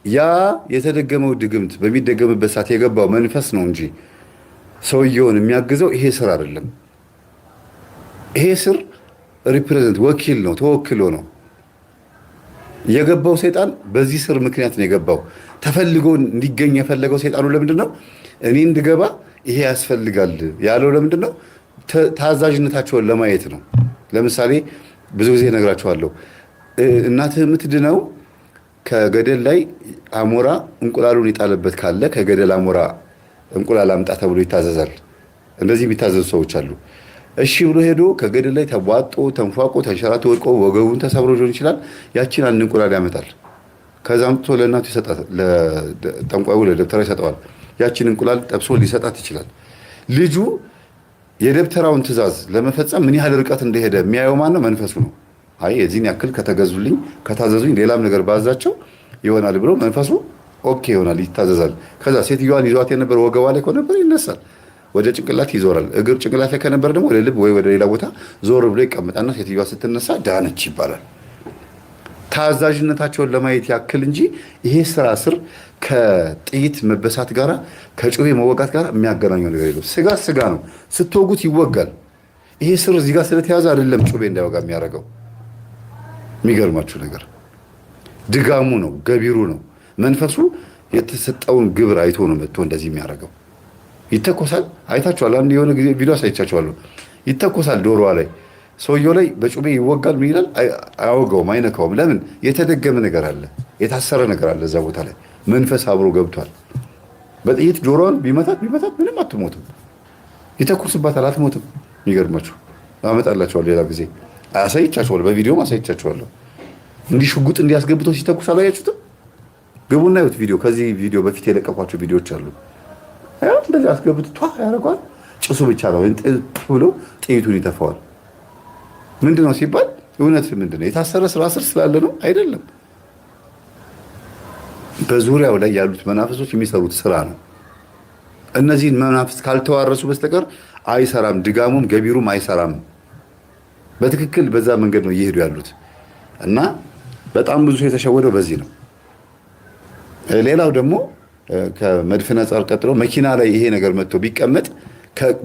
ያ የተደገመው ድግምት በሚደገምበት ሰዓት የገባው መንፈስ ነው እንጂ ሰውየውን የሚያግዘው ይሄ ስር አይደለም። ይሄ ስር ሪፕሬዘንት ወኪል ነው፣ ተወክሎ ነው የገባው። ሰይጣን በዚህ ስር ምክንያት ነው የገባው። ተፈልጎ እንዲገኝ የፈለገው ሰይጣኑ ለምንድን ነው? እኔ እንድገባ ይሄ ያስፈልጋል ያለው ለምንድን ነው? ታዛዥነታቸውን ለማየት ነው። ለምሳሌ ብዙ ጊዜ እነግራቸዋለሁ። እናትህ የምትድነው ከገደል ላይ አሞራ እንቁላሉን የጣለበት ካለ ከገደል አሞራ እንቁላል አምጣ ተብሎ ይታዘዛል። እንደዚህ የሚታዘዙ ሰዎች አሉ። እሺ ብሎ ሄዶ ከገደል ላይ ተቧጦ ተንፏቆ ተንሸራቶ ወድቆ ወገቡን ተሰብሮ ሊሆን ይችላል። ያችን አንድ እንቁላል ያመጣል። ከዛም ቶ ለእናቱ ይሰጣል። ለጠንቋዩ ለደብተራ ይሰጠዋል። ያችን እንቁላል ጠብሶ ሊሰጣት ይችላል። ልጁ የደብተራውን ትእዛዝ ለመፈጸም ምን ያህል ርቀት እንደሄደ የሚያየው ማን ነው? መንፈሱ ነው። አይ የዚህን ያክል ከተገዙልኝ ከታዘዙኝ ሌላም ነገር ባዛቸው ይሆናል ብሎ መንፈሱ ኦኬ ይሆናል፣ ይታዘዛል። ከዛ ሴትዮዋን ይዟት የነበረ ወገቧ ላይ ከነበረ ይነሳል፣ ወደ ጭንቅላት ይዞራል። እግር ጭንቅላት ላይ ከነበረ ደግሞ ወደ ልብ ወይ ወደ ሌላ ቦታ ዞር ብሎ ይቀመጣና ሴትዮዋ ስትነሳ ዳነች ይባላል። ታዛዥነታቸውን ለማየት ያክል እንጂ ይሄ ስራ ስር ከጥይት መበሳት ጋር ከጩቤ መወጋት ጋር የሚያገናኘው ነገር የለም። ስጋ ስጋ ነው፣ ስትወጉት ይወጋል። ይሄ ስር እዚህ ጋር ስለተያዘ አይደለም ጩቤ እንዳይወጋ የሚያደርገው። የሚገርማችሁ ነገር ድጋሙ ነው፣ ገቢሩ ነው። መንፈሱ የተሰጠውን ግብር አይቶ ነው መጥቶ እንደዚህ የሚያደርገው። ይተኮሳል። አይታችኋል። አንድ የሆነ ጊዜ ቪዲዮ አሳይቻችኋለሁ። ይተኮሳል ዶሮዋ ላይ፣ ሰውየው ላይ በጩቤ ይወጋል። ምን ይላል? አያወጋውም፣ አይነካውም። ለምን? የተደገመ ነገር አለ፣ የታሰረ ነገር አለ እዛ ቦታ ላይ። መንፈስ አብሮ ገብቷል። በጥይት ጆሮዋን ቢመታት ምንም አትሞትም። ይተኩስባታል፣ አትሞትም። የሚገርማችሁ አመጣላችኋለሁ ሌላ ጊዜ አሳይቻችኋለሁ፣ በቪዲዮም አሳይቻችኋለሁ። እንዲህ ሽጉጥ እንዲያስገብተው ሲተኩስ አላያችሁትም? ግቡና ይሁት ቪዲዮ። ከዚህ ቪዲዮ በፊት የለቀኳቸው ቪዲዮዎች አሉ። እንደዚህ አስገብቶ ያደርገዋል። ጭሱ ብቻ ነው ብሎ ጥይቱን ይተፋዋል። ምንድን ነው ሲባል እውነት ምንድን ነው? የታሰረ ስራ ስር ስላለ ነው አይደለም። በዙሪያው ላይ ያሉት መናፍሶች የሚሰሩት ስራ ነው። እነዚህን መናፍስ ካልተዋረሱ በስተቀር አይሰራም። ድጋሙም ገቢሩም አይሰራም። በትክክል በዛ መንገድ ነው እየሄዱ ያሉት እና በጣም ብዙ ሰው የተሸወደው በዚህ ነው። ሌላው ደግሞ ከመድፍነ ጸር ቀጥሎ መኪና ላይ ይሄ ነገር መጥቶ ቢቀመጥ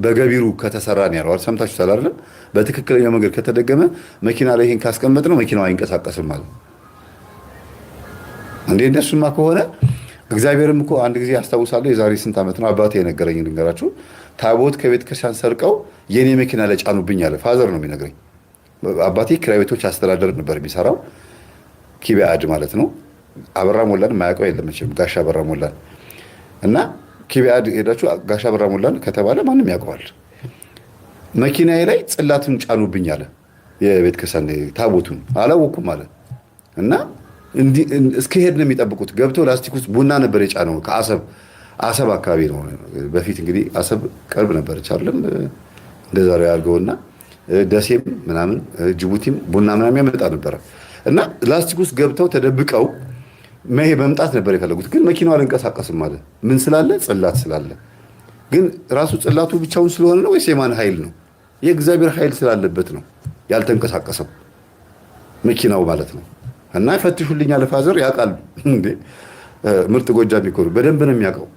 በገቢሩ ከተሰራ ነው ያለው። ሰምታችሁታል አይደል? በትክክለኛው መንገድ ከተደገመ መኪና ላይ ይሄን ካስቀመጥ ነው መኪናው አይንቀሳቀስም ማለት እንዴ። እንደሱማ ከሆነ እግዚአብሔርም እኮ አንድ ጊዜ አስታውሳለሁ፣ የዛሬ ስንት ዓመት ነው አባቴ የነገረኝ ልንገራችሁ። ታቦት ከቤተ ክርስቲያን ሰርቀው የኔ መኪና ላይ ጫኑብኝ አለ። ፋዘር ነው የሚነግረኝ። አባቴ ኪራይ ቤቶች አስተዳደር ነበር የሚሰራው፣ ኪቢያድ ማለት ነው። አበራ ሞላን የማያውቀው የለም መቼም፣ ጋሻ አበራ ሞላን እና ኪቢያድ ሄዳችሁ ጋሻ አበራ ሞላን ከተባለ ማንም ያውቀዋል። መኪናዬ ላይ ጽላቱን ጫኑብኝ አለ። የቤተ ክርስቲያን ታቦቱን አላወኩም አለ እና እስከሄድ ነው የሚጠብቁት። ገብተው ላስቲክ ውስጥ ቡና ነበር የጫነው። ከአሰብ አካባቢ ነው በፊት እንግዲህ አሰብ ቅርብ ነበረች አይደለም እንደዛሬ አድርገውና ደሴም ምናምን ጅቡቲም ቡና ምናምን ያመጣ ነበረ እና ላስቲክ ውስጥ ገብተው ተደብቀው መምጣት ነበር የፈለጉት። ግን መኪናው አልንቀሳቀስም ማለት ምን ስላለ? ጽላት ስላለ። ግን ራሱ ጽላቱ ብቻውን ስለሆነ ነው ወይስ የማን ኃይል ነው? የእግዚአብሔር ኃይል ስላለበት ነው ያልተንቀሳቀሰው መኪናው ማለት ነው። እና ፈትሹልኝ አለ ፋዘር። ያውቃሉ እንዴ ምርጥ ጎጃም ይኮሩ በደንብ ነው የሚያውቀው።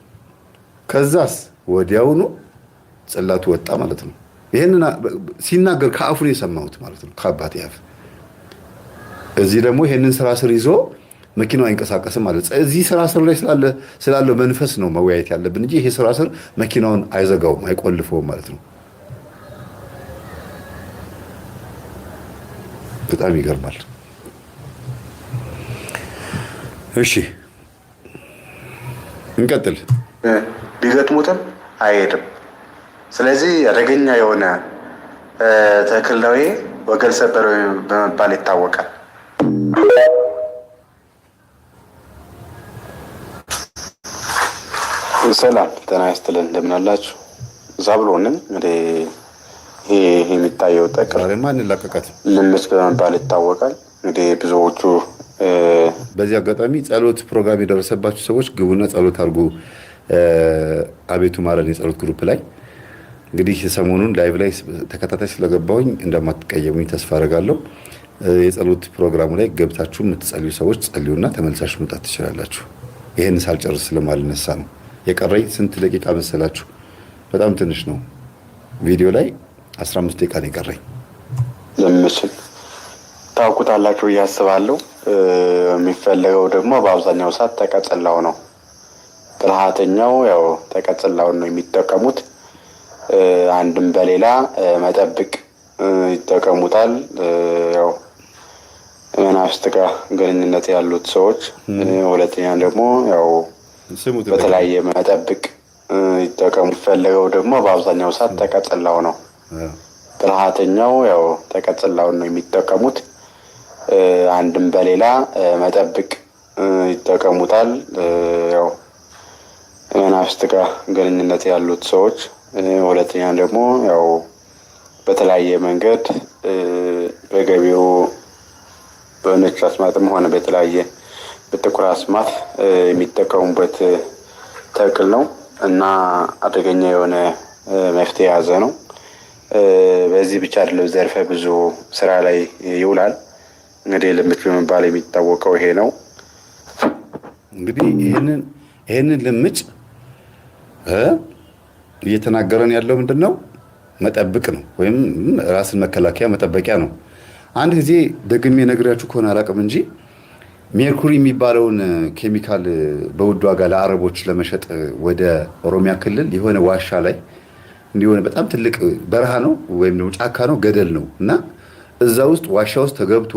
ከዛስ ወዲያውኑ ጽላቱ ወጣ ማለት ነው። ይሄንን ሲናገር ከአፉ ነው የሰማሁት ማለት ነው፣ ከአባቴ አፍ። እዚህ ደግሞ ይሄንን ስራ ስር ይዞ መኪናው አይንቀሳቀስም ማለት እዚህ ስራ ስር ላይ ስላለው መንፈስ ነው መወያየት ያለብን እንጂ ይሄ ስራ ስር መኪናውን አይዘጋውም አይቆልፈውም ማለት ነው። በጣም ይገርማል። እሺ እንቀጥል። ቢገጥሙትም አይሄድም። ስለዚህ አደገኛ የሆነ ተክል ነው። ወገል ሰበር በመባል ይታወቃል። ሰላም ጤና ይስጥልን፣ እንደምን አላችሁ? ዛብሎንን እንግዲህ ይሄ የሚታየው ተክል ማን ለቀቀት ልምጭ በመባል ይታወቃል። እንግዲህ ብዙዎቹ በዚህ አጋጣሚ ጸሎት ፕሮግራም የደረሰባችሁ ሰዎች ግቡና ጸሎት አድርጉ። አቤቱ ማረን የጸሎት ግሩፕ ላይ እንግዲህ ሰሞኑን ላይቭ ላይ ተከታታይ ስለገባሁኝ እንደማትቀየሙኝ ተስፋ አደርጋለሁ። የጸሎት ፕሮግራሙ ላይ ገብታችሁ የምትጸልዩ ሰዎች ጸልዩና ተመልሳችሁ መምጣት ትችላላችሁ። ይሄን ሳልጨርስ ስለማልነሳ ነው። የቀረኝ ስንት ደቂቃ መሰላችሁ? በጣም ትንሽ ነው። ቪዲዮ ላይ 15 ደቂቃ ነው የቀረኝ። ለምስል ታውቁታላችሁ እያስባለሁ። የሚፈለገው ደግሞ በአብዛኛው ሰዓት ተቀጽላው ነው። ብልሃተኛው ያው ተቀጽላውን ነው የሚጠቀሙት። አንድም በሌላ መጠብቅ ይጠቀሙታል። ያው መናፍስት ጋር ግንኙነት ያሉት ሰዎች፣ ሁለተኛ ደግሞ ያው በተለያየ መጠብቅ ይጠቀሙ። የሚፈለገው ደግሞ በአብዛኛው ሰዓት ተቀጽላው ነው። ብልሃተኛው ያው ተቀጽላውን ነው የሚጠቀሙት። አንድም በሌላ መጠብቅ ይጠቀሙታል። ያው መናፍስት ጋር ግንኙነት ያሉት ሰዎች፣ ሁለተኛ ደግሞ ያው በተለያየ መንገድ በገቢው በነጭ አስማትም ሆነ በተለያየ በጥቁር አስማት የሚጠቀሙበት ተክል ነው እና አደገኛ የሆነ መፍትሄ የያዘ ነው። በዚህ ብቻ አይደለም፣ ዘርፈ ብዙ ስራ ላይ ይውላል። እንግዲህ ልምጭ በመባል የሚታወቀው ይሄ ነው። እንግዲህ ይህንን ልምጭ እየተናገረን ያለው ምንድን ነው? መጠብቅ ነው፣ ወይም ራስን መከላከያ መጠበቂያ ነው። አንድ ጊዜ ደግሜ ነግሬያችሁ ከሆነ አላውቅም እንጂ ሜርኩሪ የሚባለውን ኬሚካል በውድ ዋጋ ለአረቦች ለመሸጥ ወደ ኦሮሚያ ክልል የሆነ ዋሻ ላይ እንዲሆነ በጣም ትልቅ በረሃ ነው ወይም ደግሞ ጫካ ነው፣ ገደል ነው እና እዛ ውስጥ ዋሻ ውስጥ ተገብቶ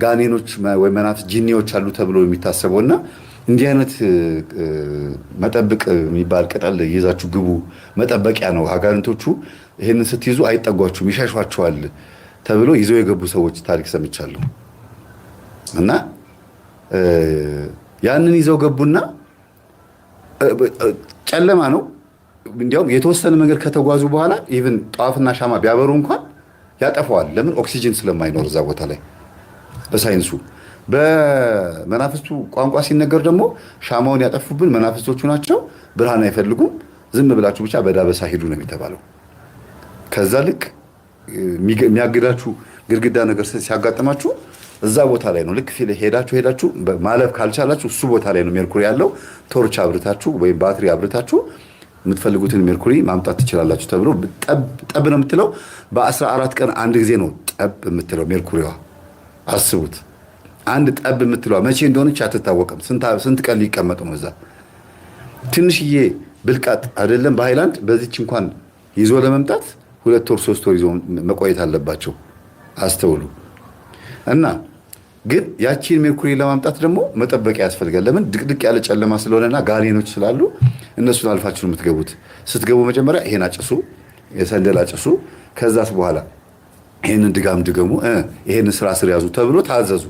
ጋኔኖች ወይ መናፍስት ጂኒዎች አሉ ተብሎ የሚታሰበው እና እንዲህ አይነት መጠብቅ የሚባል ቅጠል ይዛችሁ ግቡ፣ መጠበቂያ ነው። አጋንንቶቹ ይህንን ስትይዙ አይጠጓችሁም፣ ይሸሿቸዋል ተብሎ ይዘው የገቡ ሰዎች ታሪክ ሰምቻለሁ። እና ያንን ይዘው ገቡና ጨለማ ነው። እንዲያውም የተወሰነ መንገድ ከተጓዙ በኋላ ኢቭን ጧፍና ሻማ ቢያበሩ እንኳን ያጠፋዋል። ለምን? ኦክሲጅን ስለማይኖር እዛ ቦታ ላይ። በሳይንሱ በመናፍስቱ ቋንቋ ሲነገር ደግሞ ሻማውን ያጠፉብን መናፍስቶቹ ናቸው፣ ብርሃን አይፈልጉም፣ ዝም ብላችሁ ብቻ በዳበሳ ሂዱ ነው የሚተባለው። ከዛ ልክ የሚያግዳችሁ ግድግዳ ነገር ሲያጋጥማችሁ እዛ ቦታ ላይ ነው። ልክ ሄዳችሁ ማለፍ ካልቻላችሁ እሱ ቦታ ላይ ነው ሜርኩሪ ያለው። ቶርች አብርታችሁ ወይም ባትሪ አብርታችሁ የምትፈልጉትን ሜርኩሪ ማምጣት ትችላላችሁ ተብሎ ጠብ ነው የምትለው። በ14 ቀን አንድ ጊዜ ነው ጠብ የምትለው ሜርኩሪዋ። አስቡት፣ አንድ ጠብ የምትለዋ መቼ እንደሆነች አትታወቅም። ስንት ቀን ሊቀመጡ ነው እዛ። ትንሽዬ ብልቃጥ አይደለም በሃይላንድ በዚች እንኳን ይዞ ለመምጣት 2 ወር 3 ወር ይዞ መቆየት አለባቸው። አስተውሉ። እና ግን ያቺን ሜርኩሪ ለማምጣት ደግሞ መጠበቂያ ያስፈልጋል። ለምን? ድቅድቅ ያለ ጨለማ ስለሆነና ጋኔኖች ስላሉ እነሱን አልፋችሁ ነው የምትገቡት። ስትገቡ መጀመሪያ ይሄን አጭሱ፣ የሰንደል አጭሱ። ከዛስ በኋላ ይሄንን ድጋም ድገሙ፣ ይሄንን ስራ ስር ያዙ ተብሎ ታዘዙ።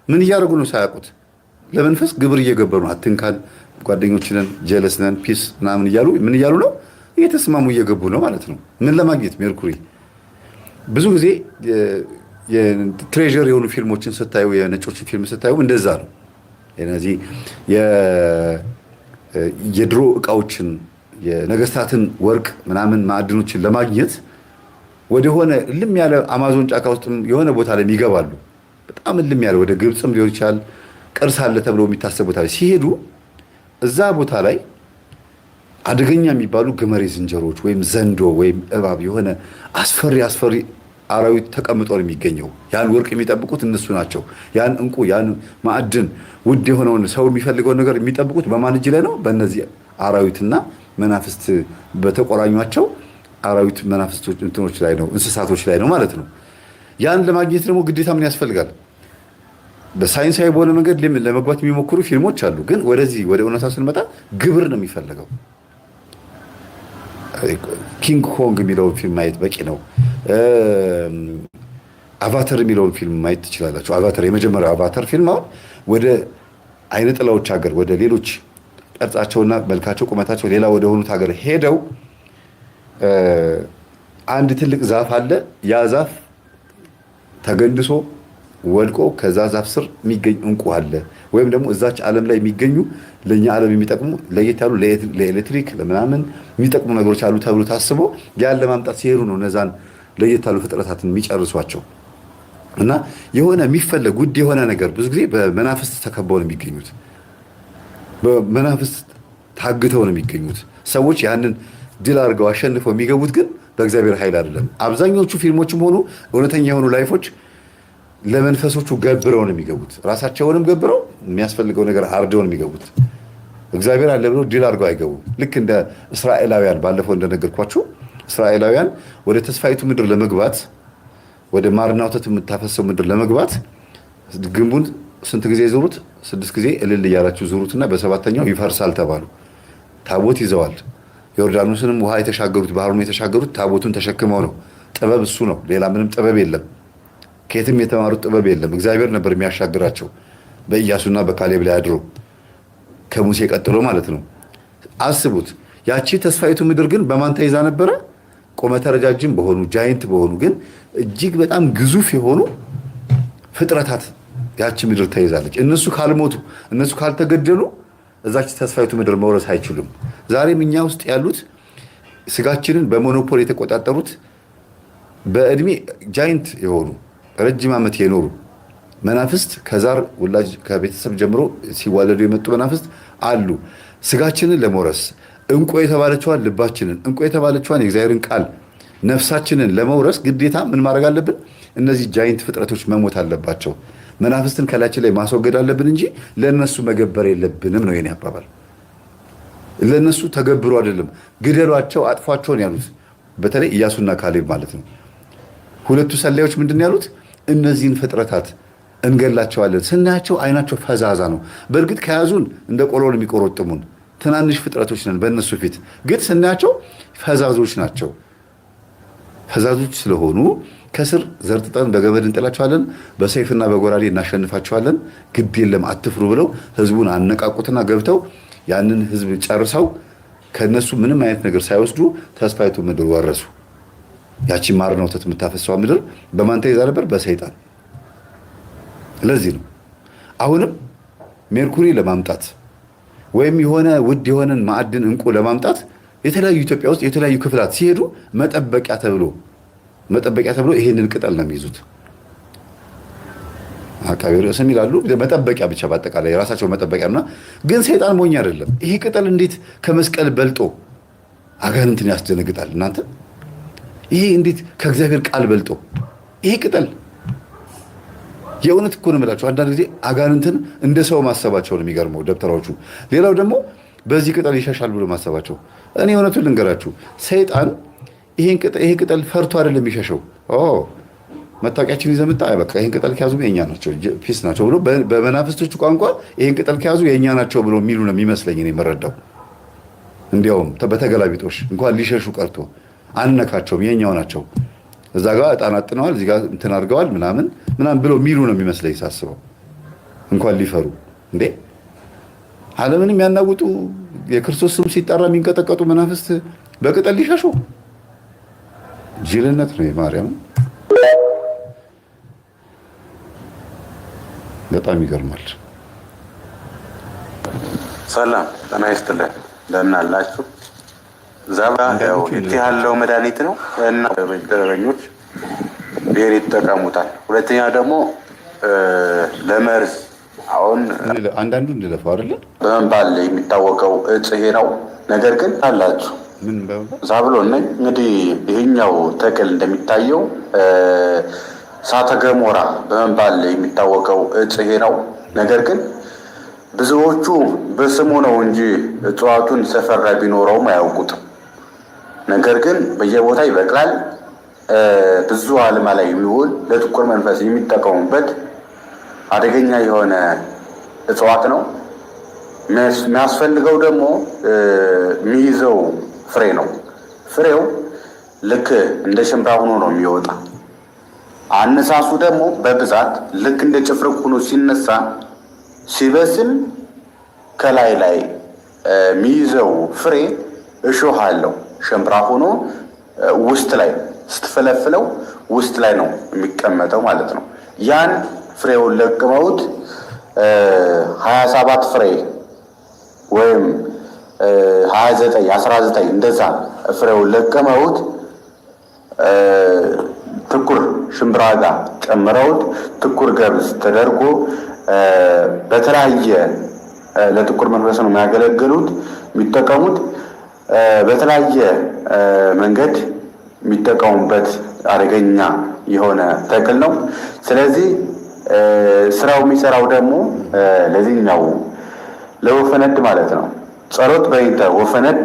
ምን እያደረጉ ነው ሳያውቁት? ለመንፈስ ግብር እየገበሩ ነው። አትንካን፣ ጓደኞች ነን፣ ጀለስ ነን፣ ፒስ ምናምን እያሉ ምን እያሉ ነው? እየተስማሙ እየገቡ ነው ማለት ነው። ምን ለማግኘት? ሜርኩሪ። ብዙ ጊዜ የትሬዠር የሆኑ ፊልሞችን ስታዩ፣ የነጮችን ፊልም ስታዩ እንደዛ ነው። እነዚህ የድሮ እቃዎችን የነገስታትን ወርቅ ምናምን ማዕድኖችን ለማግኘት ወደሆነ እልም ያለ አማዞን ጫካ ውስጥ የሆነ ቦታ ላይ ይገባሉ። በጣም እልም ያለ ወደ ግብፅም ሊሆን ይችላል፣ ቅርስ አለ ተብሎ የሚታሰብ ቦታ ላይ ሲሄዱ እዛ ቦታ ላይ አደገኛ የሚባሉ ገመሬ ዝንጀሮች ወይም ዘንዶ ወይም እባብ የሆነ አስፈሪ አራዊት ተቀምጦ ነው የሚገኘው። ያን ወርቅ የሚጠብቁት እነሱ ናቸው። ያን እንቁ፣ ያን ማዕድን፣ ውድ የሆነውን ሰው የሚፈልገውን ነገር የሚጠብቁት በማን እጅ ላይ ነው? በእነዚህ አራዊትና መናፍስት በተቆራኟቸው አራዊት መናፍስቶች እንትኖች ላይ ነው፣ እንስሳቶች ላይ ነው ማለት ነው። ያን ለማግኘት ደግሞ ግዴታ ምን ያስፈልጋል? በሳይንሳዊ በሆነ መንገድ ለመግባት የሚሞክሩ ፊልሞች አሉ። ግን ወደዚህ ወደ እውነታ ስንመጣ ግብር ነው የሚፈልገው። ኪንግ ኮንግ የሚለውን ፊልም ማየት በቂ ነው። አቫተር የሚለውን ፊልም ማየት ትችላላችሁ። አቫተር የመጀመሪያው አቫተር ፊልም አሁን ወደ አይነ ጥላዎች ሀገር፣ ወደ ሌሎች ቅርጻቸውና መልካቸው ቁመታቸው ሌላ ወደ ሆኑት ሀገር ሄደው አንድ ትልቅ ዛፍ አለ። ያ ዛፍ ተገንድሶ ወድቆ ከዛ ዛፍ ስር የሚገኝ እንቁ አለ። ወይም ደግሞ እዛች ዓለም ላይ የሚገኙ ለእኛ ዓለም የሚጠቅሙ ለየት ያሉ ለኤሌክትሪክ ለምናምን የሚጠቅሙ ነገሮች አሉ ተብሎ ታስቦ ያን ለማምጣት ሲሄዱ ነው እነዛን ለየት ያሉ ፍጥረታትን የሚጨርሷቸው። እና የሆነ የሚፈለግ ውድ የሆነ ነገር ብዙ ጊዜ በመናፍስት ተከበው ነው የሚገኙት። በመናፍስት ታግተው ነው የሚገኙት። ሰዎች ያንን ድል አድርገው አሸንፈው የሚገቡት ግን በእግዚአብሔር ኃይል አይደለም። አብዛኞቹ ፊልሞችም ሆኑ እውነተኛ የሆኑ ላይፎች ለመንፈሶቹ ገብረው ነው የሚገቡት። ራሳቸውንም ገብረው የሚያስፈልገው ነገር አርደው ነው የሚገቡት። እግዚአብሔር አለ ብለው ድል አድርገው አይገቡም። ልክ እንደ እስራኤላውያን ባለፈው እንደነገርኳችሁ እስራኤላውያን ወደ ተስፋይቱ ምድር ለመግባት ወደ ማርና ወተት የምታፈሰው ምድር ለመግባት ግንቡን ስንት ጊዜ ዙሩት? 6 ጊዜ እልል እያላችሁ ዙሩትና በሰባተኛው ይፈርሳል ተባሉ። ታቦት ይዘዋል። ዮርዳኖስንም ውሃ የተሻገሩት ባህሩን የተሻገሩት ታቦቱን ተሸክመው ነው ጥበብ እሱ ነው። ሌላ ምንም ጥበብ የለም። ከየትም የተማሩት ጥበብ የለም። እግዚአብሔር ነበር የሚያሻግራቸው በኢያሱና በካሌብ ላይ አድሮ ከሙሴ ቀጥሎ ማለት ነው። አስቡት። ያቺ ተስፋይቱ ምድር ግን በማን ተይዛ ነበረ? ቁመተ ረጃጅም በሆኑ ጃይንት በሆኑ ግን እጅግ በጣም ግዙፍ የሆኑ ፍጥረታት ያቺ ምድር ተይዛለች። እነሱ ካልሞቱ እነሱ ካልተገደሉ እዛች ተስፋይቱ ምድር መውረስ አይችሉም። ዛሬም እኛ ውስጥ ያሉት ስጋችንን በሞኖፖል የተቆጣጠሩት በእድሜ ጃይንት የሆኑ ረጅም ዓመት የኖሩ መናፍስት ከዛር ወላጅ ከቤተሰብ ጀምሮ ሲዋለዱ የመጡ መናፍስት አሉ። ስጋችንን ለመውረስ እንቁ የተባለችዋን ልባችንን እንቁ የተባለችዋን የእግዚአብሔርን ቃል ነፍሳችንን ለመውረስ ግዴታ ምን ማድረግ አለብን? እነዚህ ጃይንት ፍጥረቶች መሞት አለባቸው። መናፍስትን ከላችን ላይ ማስወገድ አለብን እንጂ ለእነሱ መገበር የለብንም ነው የኔ አባባል። ለእነሱ ተገብሩ አይደለም፣ ግደሏቸው፣ አጥፏቸውን ያሉት በተለይ ኢያሱና ካሌብ ማለት ነው። ሁለቱ ሰላዮች ምንድን ያሉት? እነዚህን ፍጥረታት እንገላቸዋለን። ስናያቸው አይናቸው ፈዛዛ ነው። በእርግጥ ከያዙን እንደ ቆሎ ነው የሚቆረጥሙን። ትናንሽ ፍጥረቶች ነን በእነሱ ፊት፣ ግን ስናያቸው ፈዛዞች ናቸው። ፈዛዞች ስለሆኑ ከስር ዘርጥጠን በገመድ እንጥላቸዋለን፣ በሰይፍና በጎራዴ እናሸንፋቸዋለን። ግድ የለም አትፍሩ ብለው ህዝቡን አነቃቁትና ገብተው ያንን ህዝብ ጨርሰው ከነሱ ምንም አይነት ነገር ሳይወስዱ ተስፋይቱ ምድር ወረሱ። ያቺ ማርና ወተት የምታፈሰዋ ምድር በማን ተይዛ ነበር? በሰይጣን። ለዚህ ነው አሁንም ሜርኩሪ ለማምጣት ወይም የሆነ ውድ የሆነን ማዕድን እንቁ ለማምጣት የተለያዩ ኢትዮጵያ ውስጥ የተለያዩ ክፍላት ሲሄዱ መጠበቂያ ተብሎ ይሄንን ቅጠል ነው የሚይዙት። አካባቢ ርዕስም ይላሉ መጠበቂያ ብቻ፣ በአጠቃላይ የራሳቸው መጠበቂያና ግን ሰይጣን ሞኝ አይደለም። ይሄ ቅጠል እንዴት ከመስቀል በልጦ አጋንንትን ያስደነግጣል? እናንተ ይሄ እንዴት ከእግዚአብሔር ቃል በልጦ ይሄ ቅጠል የእውነት እኮ ነው የምላቸው። አንዳንድ ጊዜ አጋንንትን እንደ ሰው ማሰባቸው ነው የሚገርመው ደብተራዎቹ። ሌላው ደግሞ በዚህ ቅጠል ይሸሻል ብሎ ማሰባቸው። እኔ እውነቱን ልንገራችሁ፣ ሰይጣን ይሄ ቅጠል ፈርቶ አይደለም የሚሸሸው። መታወቂያችን ይዘህ መጣ፣ በቃ ይሄን ቅጠል ከያዙ የኛ ናቸው ፒስ ናቸው ብሎ በመናፍስቶቹ ቋንቋ ይሄን ቅጠል ከያዙ የኛ ናቸው ብሎ የሚሉ ነው የሚመስለኝ እኔ የምረዳው። እንዲያውም በተገላቢጦሽ እንኳን ሊሸሹ ቀርቶ አንነካቸውም፣ የኛው ናቸው። እዛ ጋር ዕጣን አጥነዋል፣ እዚህ ጋር እንትን አድርገዋል ምናምን ብለው የሚሉ ነው የሚመስለኝ ሳስበው። እንኳን ሊፈሩ እንዴ! ዓለምንም ያናውጡ የክርስቶስ ስም ሲጠራ የሚንቀጠቀጡ መናፍስት በቅጠል ሊሸሹ ጅልነት ነው የማርያም። በጣም ይገርማል። ሰላም ጤና ይስጥልን። እንደምን አላችሁ? ዛባ ያው ያለው መድኃኒት ነው እና በመደረኞች ብሔር ይጠቀሙታል። ሁለተኛ ደግሞ ለመርዝ አሁን አንዳንዱ እንለፈው አይደለ በመባል የሚታወቀው እጽ ይሄ ነው። ነገር ግን አላችሁ ምን በመባል ዛብሎ ነኝ እንግዲህ ይሄኛው ተክል እንደሚታየው እሳተ ገሞራ በመባል የሚታወቀው እጽ ይሄ ነው። ነገር ግን ብዙዎቹ በስሙ ነው እንጂ እጽዋቱን ሰፈር ላይ ቢኖረውም አያውቁትም። ነገር ግን በየቦታ ይበቅላል። ብዙ ዓላማ ላይ የሚውል ለጥቁር መንፈስ የሚጠቀሙበት አደገኛ የሆነ እጽዋት ነው። የሚያስፈልገው ደግሞ የሚይዘው ፍሬ ነው። ፍሬው ልክ እንደ ሽምብራ ሆኖ ነው የሚወጣ። አነሳሱ ደግሞ በብዛት ልክ እንደ ጭፍርቅ ሆኖ ሲነሳ ሲበስል ከላይ ላይ የሚይዘው ፍሬ እሾህ አለው። ሽምብራ ሆኖ ውስጥ ላይ ስትፈለፍለው ውስጥ ላይ ነው የሚቀመጠው ማለት ነው። ያን ፍሬውን ለቅመውት 27 ፍሬ ወይም 29 19 እንደዛ ፍሬውን ለቅመውት ትኩር ሽምብራ ጋር ጨምረውት ትኩር ገብስ ተደርጎ በተለያየ ለጥቁር መንፈስ ነው የሚያገለግሉት የሚጠቀሙት። በተለያየ መንገድ የሚጠቀሙበት አደገኛ የሆነ ተክል ነው። ስለዚህ ስራው የሚሰራው ደግሞ ለዚህኛው ለወፈነድ ማለት ነው። ጸሎት በይንተ ወፈነድ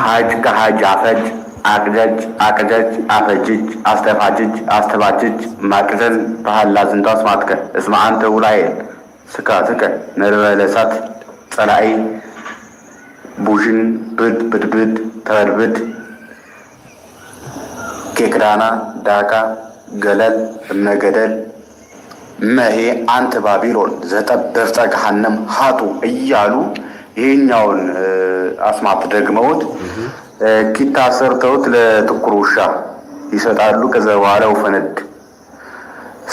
ሀጅ ከሀጅ አፈጅ አቅጀጅ አቅጀጅ አፈጅጅ አስተፋጅጅ አስተባጅጅ ማቅዘን ባህላ ዝንታስ ማትከ እስመ አንተ ውላዬን ስካ ስከ ነርበለሳት ጸላኢ ቡዥን ብድ ብድብድ ተበድብድ ኬክዳና ዳካ ገለል እመገደል መሄ አንት ባቢሎን ዘጠበብፀ ገሃነም ሀጡ እያሉ ይሄኛውን አስማት ደግመውት ኪታ ሰርተውት ለጥቁር ውሻ ይሰጣሉ። ከዛ በኋላ ውፈነድ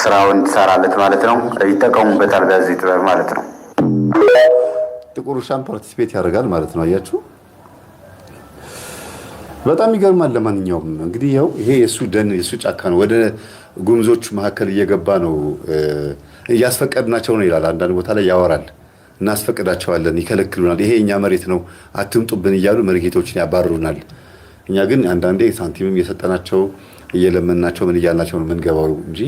ስራውን ትሰራለት ማለት ነው። ይጠቀሙበታል በዚህ ጥበብ ማለት ነው። ጥቁር ውሻን ፓርቲሲፔት ያደርጋል ማለት ነው። አያችሁ፣ በጣም ይገርማል። ለማንኛውም እንግዲህ ያው ይሄ የሱ ደን የሱ ጫካ ነው። ወደ ጉምዞች መካከል እየገባ ነው። እያስፈቀድናቸው ነው ይላል። አንዳንድ ቦታ ላይ ያወራል። እናስፈቅዳቸዋለን፣ ይከለክሉናል። ይሄ እኛ መሬት ነው አትምጡብን እያሉ መርጌቶችን ያባርሩናል። እኛ ግን አንዳንዴ ሳንቲምም እየሰጠናቸው እየለመናቸው ምን እያልናቸው ነው የምንገባው እንጂ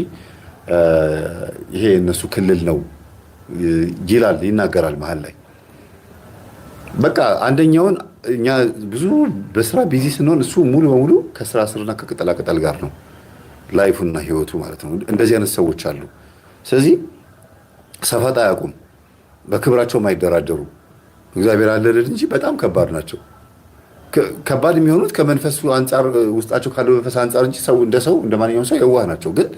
ይሄ እነሱ ክልል ነው ይላል፣ ይናገራል መሀል ላይ። በቃ አንደኛውን እኛ ብዙ በስራ ቢዚ ስንሆን እሱ ሙሉ በሙሉ ከስራ ስርና ከቅጠላ ቅጠል ጋር ነው ላይፉና ህይወቱ ማለት ነው። እንደዚህ አይነት ሰዎች አሉ። ስለዚህ ሰፈጣ አያውቁም፣ በክብራቸውም አይደራደሩ። እግዚአብሔር አለልን እንጂ በጣም ከባድ ናቸው። ከባድ የሚሆኑት ከመንፈሱ አንጻር ውስጣቸው ካለው መንፈስ አንጻር እንጂ ሰው እንደ ማንኛውም ሰው የዋህ ናቸው። ግን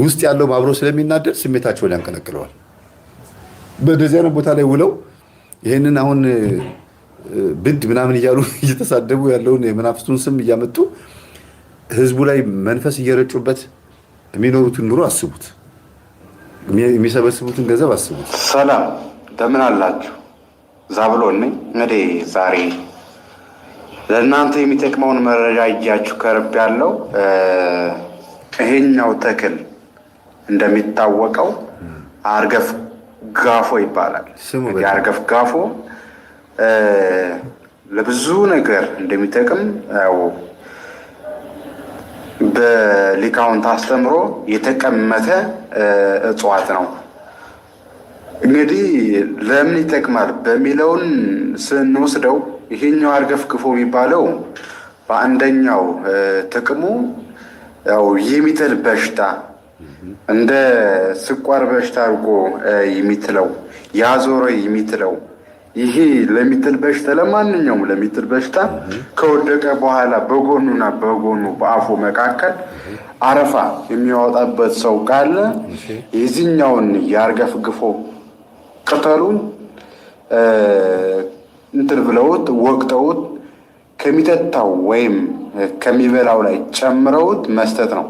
ውስጥ ያለው አብሮ ስለሚናደድ ስሜታቸውን ያንቀለቅለዋል። በደዚህ አይነት ቦታ ላይ ውለው ይህንን አሁን ብድ ምናምን እያሉ እየተሳደቡ ያለውን የመናፍስቱን ስም እያመጡ ህዝቡ ላይ መንፈስ እየረጩበት የሚኖሩትን ኑሮ አስቡት። የሚሰበስቡትን ገንዘብ አስቡት። ሰላም እንደምን አላችሁ? ዛብሎን ነኝ። እንግዲህ ዛሬ ለእናንተ የሚጠቅመውን መረጃ እያችሁ ከርብ ያለው ይሄኛው ተክል እንደሚታወቀው አርገፍ ጋፎ ይባላል። የአርገፍ ጋፎ ለብዙ ነገር እንደሚጠቅም ያው በሊቃውንት አስተምሮ የተቀመጠ እጽዋት ነው። እንግዲህ ለምን ይጠቅማል በሚለውን ስንወስደው ይሄኛው አርገፍ ግፎ የሚባለው በአንደኛው ጥቅሙ ያው የሚጥል በሽታ እንደ ስኳር በሽታ አድርጎ የሚጥለው ያዞረ የሚጥለው ይሄ ለሚጥል በሽታ ለማንኛውም ለሚጥል በሽታ ከወደቀ በኋላ በጎኑና በጎኑ በአፉ መካከል አረፋ የሚያወጣበት ሰው ካለ የዚህኛውን የአርገፍ ግፎ ቅጠሉን እንትን ብለውት ወቅጠውት ከሚጠጣው ወይም ከሚበላው ላይ ጨምረውት መስጠት ነው።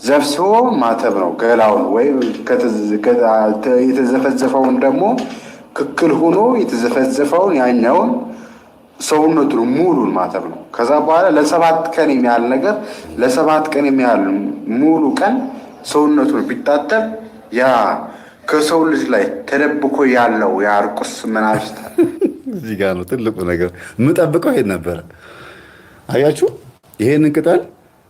ዘፍስቦ ማተብ ነው ገላውን ወይም የተዘፈዘፈውን ደግሞ ክክል ሆኖ የተዘፈዘፈውን ያኛውን ሰውነቱን ሙሉን ማተብ ነው። ከዛ በኋላ ለሰባት ቀን የሚያህል ነገር ለሰባት ቀን የሚያህል ሙሉ ቀን ሰውነቱን ቢታጠብ ያ ከሰው ልጅ ላይ ተደብቆ ያለው የአርቁስ መናፍስት እዚህ ጋር ነው ትልቁ ነገር። የምጠብቀው ይሄን ነበረ። አያችሁ፣ ይሄንን ቅጠል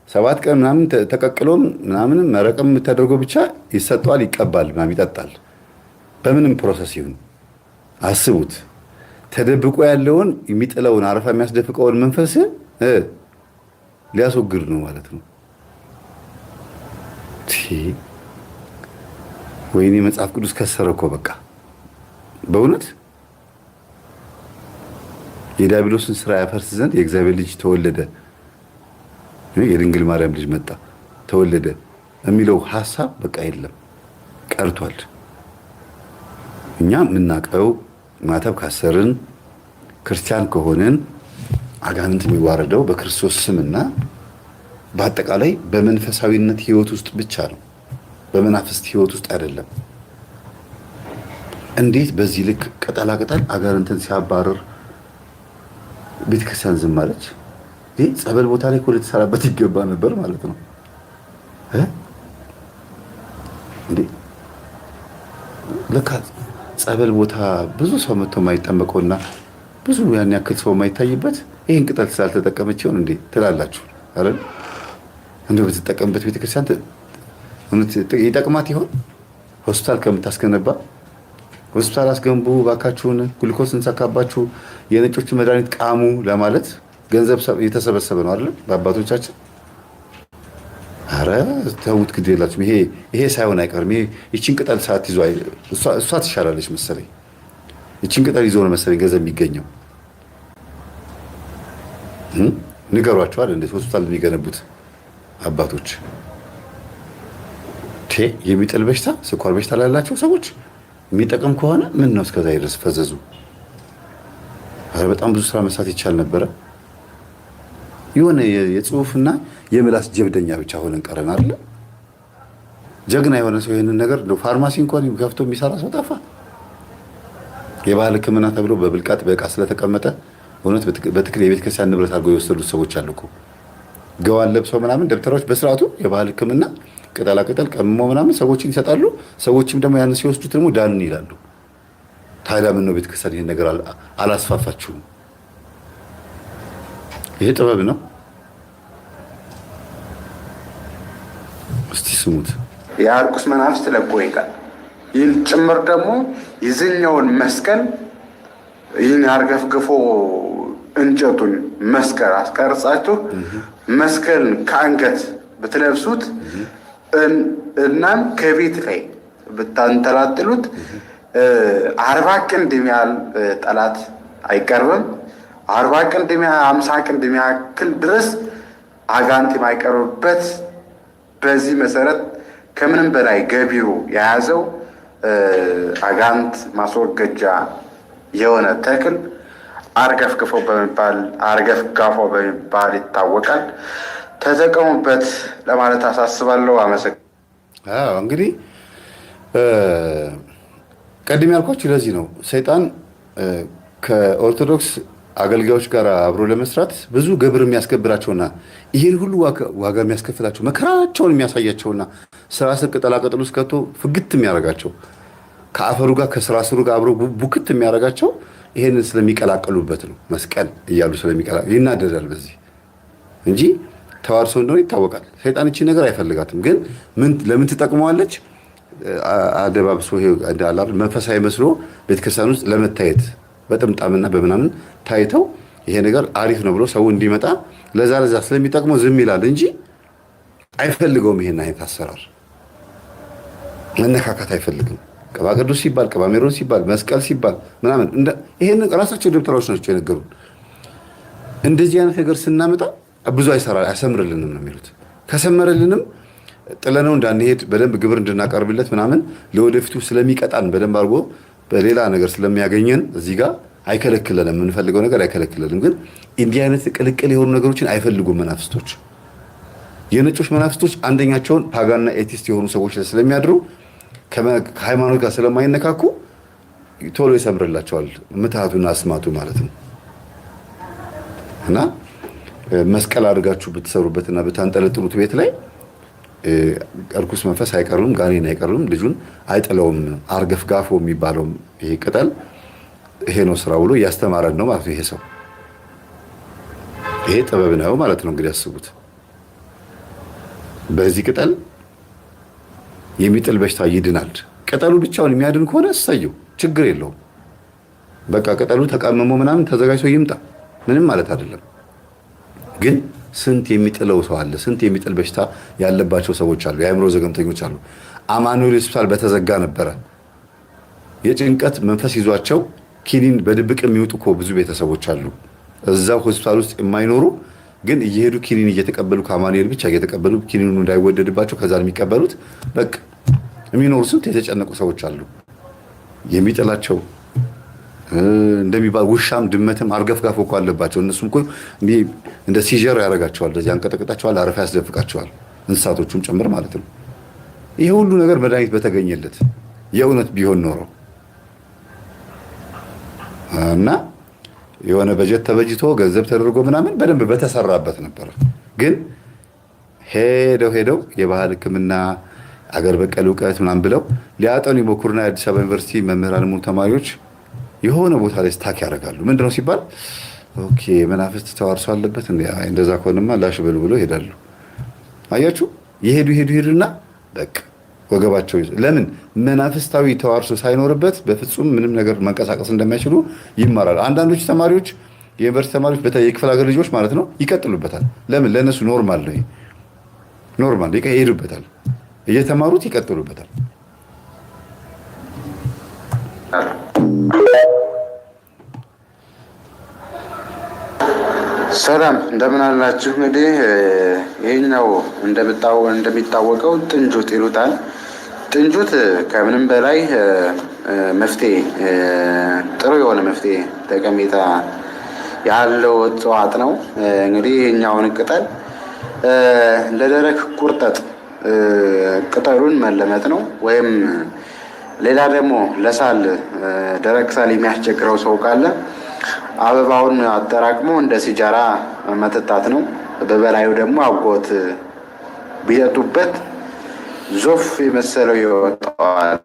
7 ቀን ምናምን ተቀቅሎም ምናምን መረቅም ተደርጎ ብቻ ይሰጠዋል፣ ይቀባል፣ ምናምን ይጠጣል። በምንም ፕሮሰስ ይሁን አስቡት። ተደብቆ ያለውን የሚጥለውን አረፋ የሚያስደፍቀውን መንፈስ ሊያስወግድ ነው ማለት ነው። ወይኔ መጽሐፍ ቅዱስ ከሰረ እኮ በቃ በእውነት የዲያብሎስን ስራ ያፈርስ ዘንድ የእግዚአብሔር ልጅ ተወለደ፣ የድንግል ማርያም ልጅ መጣ ተወለደ የሚለው ሐሳብ በቃ የለም ቀርቷል። እኛ የምናውቀው ማተብ ካሰርን ክርስቲያን ከሆንን አጋንንት የሚዋረደው በክርስቶስ ስምና በአጠቃላይ በመንፈሳዊነት ህይወት ውስጥ ብቻ ነው፣ በመናፍስት ህይወት ውስጥ አይደለም። እንዴት በዚህ ልክ ቅጠላ ቅጠል አጋንንትን ሲያባርር ቤተክርስቲያን ዝም አለች? ይህ ጸበል ቦታ ላይ እኮ ልትሰራበት ይገባ ነበር ማለት ነው እንዴ! ለካ ጸበል ቦታ ብዙ ሰው መጥቶ የማይጠመቀውና ብዙ ያን ያክል ሰው የማይታይበት ይህን ቅጠል ስላልተጠቀመች ይሆን እንዴ ትላላችሁ? አረ እንደው ብትጠቀምበት ቤተክርስቲያን ይጠቅማት ይሆን? ሆስፒታል ከምታስገነባ ሆስፒታል አስገንቡ ባካችሁን፣ ግሉኮስ እንሰካባችሁ፣ የነጮች መድኃኒት ቃሙ ለማለት ገንዘብ የተሰበሰበ ነው አይደል በአባቶቻችን። አረ ተውት፣ ግድ የላችሁም። ይሄ ሳይሆን አይቀርም። ይቺን ቅጠል ሰዓት ይዞ እሷ ትሻላለች መሰለኝ። ይቺን ቅጠል ይዞ ነው መሰለኝ ገንዘብ የሚገኘው። ንገሯቸዋል። እንዴት ሆስፒታል የሚገነቡት አባቶች የሚጥል በሽታ ስኳር በሽታ ላላቸው ሰዎች የሚጠቅም ከሆነ ምን ነው እስከዛ ድረስ ፈዘዙ? በጣም ብዙ ስራ መስራት ይቻል ነበረ። የሆነ የጽሁፍና የምላስ ጀብደኛ ብቻ ሆነን ቀረን አይደል? ጀግና የሆነ ሰው ይሄንን ነገር ፋርማሲ እንኳን ከፍቶ የሚሰራ ሰው ጠፋ። የባህል ሕክምና ተብሎ በብልቃጥ በእቃ ስለተቀመጠ እውነት በትክክል የቤተ ክርስቲያን ንብረት አድርገው የወሰዱት ሰዎች አሉ እኮ። ገዋን ለብሰው ምናምን ደብተራዎች በስርዓቱ የባህል ሕክምና ቅጠላ ቅጠል ቀምሞ ምናምን ሰዎችን ይሰጣሉ። ሰዎችም ደግሞ ያን ሲወስዱት ደግሞ ዳንን ይላሉ። ታዲያ ምን ነው ቤተ ክርስቲያን ይሄን ነገር አላስፋፋችሁም? ይሄ ጥበብ ነው። እስቲ ስሙት። የአርኩስ መናፍስት ለቆ ይቃል ይህን ጭምር ደግሞ የዝኛውን መስቀል ይህን አርገፍግፎ እንጨቱን መስቀል አስቀርጻችሁ መስቀልን ከአንገት ብትለብሱት እናም ከቤት ላይ ብታንጠላጥሉት 40 ክንድ የሚያህል ጠላት አይቀርብም። 40 ክንድ 50 ክንድ የሚያክል ድረስ አጋንንት የማይቀርብበት በዚህ መሰረት ከምንም በላይ ገቢሩ የያዘው አጋንንት ማስወገጃ የሆነ ተክል አርገፍጋፎ በሚባል ይታወቃል። ተጠቀሙበት ለማለት አሳስባለሁ። አመሰግናለሁ። እንግዲህ ቀድም ያልኳችሁ ለዚህ ነው ሰይጣን ከኦርቶዶክስ አገልጋዮች ጋር አብሮ ለመስራት ብዙ ግብር የሚያስገብራቸውና ይሄን ሁሉ ዋጋ የሚያስከፍላቸው መከራቸውን የሚያሳያቸውና ስራ ስር ቅጠላቅጠል ውስጥ ከቶ ፍግት የሚያደርጋቸው ከአፈሩ ጋር ከስራ ስሩ ጋር አብሮ ቡክት የሚያደርጋቸው ይሄንን ስለሚቀላቀሉበት ነው። መስቀል እያሉ ይናደዳል በዚህ እንጂ ተዋርሶ እንደሆነ ይታወቃል። ሰይጣን እቺ ነገር አይፈልጋትም። ግን ለምን ትጠቅመዋለች? አደባብሶ መንፈሳዊ መስሎ ቤተክርስቲያን ውስጥ ለመታየት በጥምጣምና በምናምን ታይተው ይሄ ነገር አሪፍ ነው ብሎ ሰው እንዲመጣ ለዛ ስለሚጠቅመው ዝም ይላል እንጂ አይፈልገውም። ይሄን አይነት አሰራር መነካካት አይፈልግም። ቅባ ቅዱስ ሲባል ቅባ ሜሮን ሲባል መስቀል ሲባል ምናምን ይሄን ራሳቸው ደብተራዎች ናቸው የነገሩን። እንደዚህ አይነት ነገር ስናመጣ ብዙ አይሰምርልንም ነው የሚሉት። ከሰመረልንም ጥለነው እንዳንሄድ በደንብ ግብር እንድናቀርብለት ምናምን ለወደፊቱ ስለሚቀጣን በደንብ አድርጎ በሌላ ነገር ስለሚያገኘን እዚህ ጋር አይከለክለንም። የምንፈልገው ነገር አይከለክለንም። ግን እንዲህ አይነት ቅልቅል የሆኑ ነገሮችን አይፈልጉም መናፍስቶች። የነጮች መናፍስቶች አንደኛቸውን ፓጋንና ኤቲስት የሆኑ ሰዎች ስለሚያድሩ ከሃይማኖት ጋር ስለማይነካኩ ቶሎ ይሰምርላቸዋል። ምትሃቱና አስማቱ ማለት ነው። እና መስቀል አድርጋችሁ ብትሰሩበትና ብታንጠለጥሉት ቤት ላይ እርኩስ መንፈስ አይቀርም፣ ጋኔን አይቀርም፣ ልጁን አይጥለውም። አርገፍጋፎ የሚባለው ይሄ ቅጠል ይሄ ነው ስራ ብሎ እያስተማረን ነው ማለት ነው። ይሄ ሰው ይሄ ጥበብ ነው ማለት ነው። እንግዲህ አስቡት። በዚህ ቅጠል የሚጥል በሽታ ይድናል። ቅጠሉ ብቻውን የሚያድን ከሆነ እሰየው፣ ችግር የለውም። በቃ ቅጠሉ ተቃመሞ ምናምን ተዘጋጅቶ ይምጣ፣ ምንም ማለት አይደለም። ግን ስንት የሚጥለው ሰው አለ። ስንት የሚጥል በሽታ ያለባቸው ሰዎች አሉ። የአእምሮ ዘገምተኞች አሉ። አማኑኤል ሆስፒታል በተዘጋ ነበረ። የጭንቀት መንፈስ ይዟቸው ኪኒን በድብቅ የሚወጡ እኮ ብዙ ቤተሰቦች አሉ። እዛው ሆስፒታል ውስጥ የማይኖሩ ግን እየሄዱ ኪኒን እየተቀበሉ ከአማኑኤል ብቻ እየተቀበሉ ኪኒኑ እንዳይወደድባቸው ከዛ የሚቀበሉት በቃ የሚኖሩ ስንት የተጨነቁ ሰዎች አሉ። የሚጥላቸው እንደሚባል ውሻም ድመትም አርገፍጋፎ እኮ አለባቸው። እነሱም እኮ እንደ ሲጀር ያደርጋቸዋል፣ እንደዚህ ያንቀጠቅጣቸዋል፣ አረፋ ያስደፍቃቸዋል፣ እንስሳቶቹም ጭምር ማለት ነው። ይሄ ሁሉ ነገር መድኃኒት በተገኘለት የእውነት ቢሆን ኖሮ እና የሆነ በጀት ተበጅቶ ገንዘብ ተደርጎ ምናምን በደንብ በተሰራበት ነበር። ግን ሄደው የባህል ሕክምና አገር በቀል እውቀት ምናምን ብለው ሊያጠኑ ይሞክሩና የአዲስ አበባ ዩኒቨርሲቲ መምህራን ሙሉ ተማሪዎች የሆነ ቦታ ላይ ስታክ ያደርጋሉ። ምንድነው ሲባል ኦኬ መናፍስት ተዋርሶ አለበት እንደዛ ከሆነማ ላሽ በሉ ብሎ ይሄዳሉ። አያችሁ፣ ይሄዱና በቃ ወገባቸው ለምን መናፍስታዊ ተዋርሶ ሳይኖርበት በፍጹም ምንም ነገር መንቀሳቀስ እንደማይችሉ ይማራሉ። አንዳንዶች ተማሪዎች የዩኒቨርሲቲ ተማሪዎች በተለይ የክፍለ ሀገር ልጆች ማለት ነው ይቀጥሉበታል። ለምን? ለነሱ ኖርማል ነው። ኖርማል ይሄዱበታል፣ እየተማሩት ይቀጥሉበታል። ሰላም እንደምን አላችሁ? እንግዲህ ይህኛው እንደሚታወቀው ጥንጁት ይሉታል። ጥንጁት ከምንም በላይ መፍትሄ ጥሩ የሆነ መፍትሄ ጠቀሜታ ያለው እጽዋት ነው። እንግዲህ ይህኛውን ቅጠል ለደረቅ ቁርጠት ቅጠሉን መለመጥ ነው። ወይም ሌላ ደግሞ ለሳል ደረቅ ሳል የሚያስቸግረው ሰው ካለ አበባውን አጠራቅሞ እንደ ሲጃራ መጠጣት ነው። በበላዩ ደግሞ አጎት ቢጠጡበት ዞፍ የመሰለው ይወጣዋል።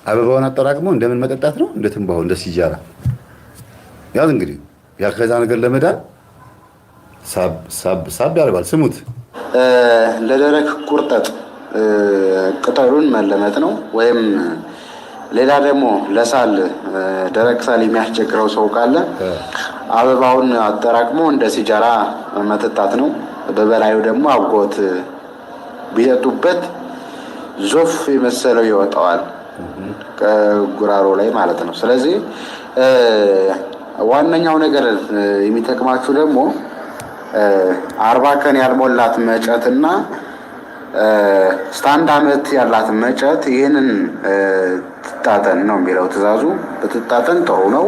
አበባውን አጠራቅሞ እንደምን መጠጣት ነው? እንደ ትንባሆ፣ እንደ ሲጃራ ያዝ። እንግዲህ ያ ከዛ ነገር ለመዳን ሳብ ያደርጋል። ስሙት። ለደረቅ ቁርጠት ቅጠሉን መለመጥ ነው። ወይም ሌላ ደግሞ ለሳል ደረቅ ሳል የሚያስቸግረው ሰው ካለ አበባውን አጠራቅሞ እንደ ሲጃራ መጠጣት ነው። በበላዩ ደግሞ አጎት ቢጠጡበት ዞፍ የመሰለው ይወጣዋል፣ ከጉራሮ ላይ ማለት ነው። ስለዚህ ዋነኛው ነገር የሚጠቅማችሁ ደግሞ 40 ቀን ያልሞላት መጨትና እስከ 1 ዓመት ያላት መጨት ይህንን ትታጠን ነው የሚለው ትእዛዙ። ብትታጠን ጥሩ ነው።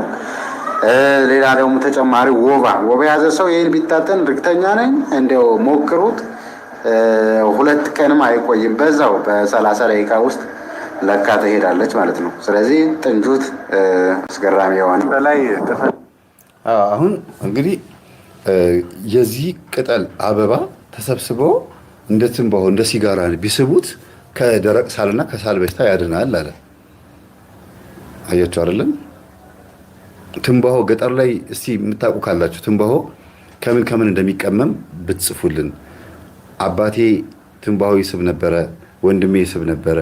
ሌላ ደግሞ ተጨማሪ ወባ የያዘ ሰው ይህን ቢታጠን እርግጠኛ ነኝ እንዲያው ሞክሩት። 2 ቀንም አይቆይም፣ በዛው በ30 ደቂቃ ውስጥ ለካ ትሄዳለች ማለት ነው። ስለዚህ ጥንጁት አስገራሚ የሆነ በላይ አሁን እንግዲህ የዚህ ቅጠል አበባ ተሰብስቦ እንደ ትንባሆ እንደ ሲጋራ ቢስቡት ከደረቅ ሳልና ከሳል በሽታ ያድናል አለ። አያችሁ አይደለም? ትንባሆ ገጠር ላይ እስቲ የምታውቁ ካላችሁ ትንባሆ ከምን ከምን እንደሚቀመም ብትጽፉልን። አባቴ ትንባሆ ይስብ ነበረ፣ ወንድሜ ይስብ ነበረ፣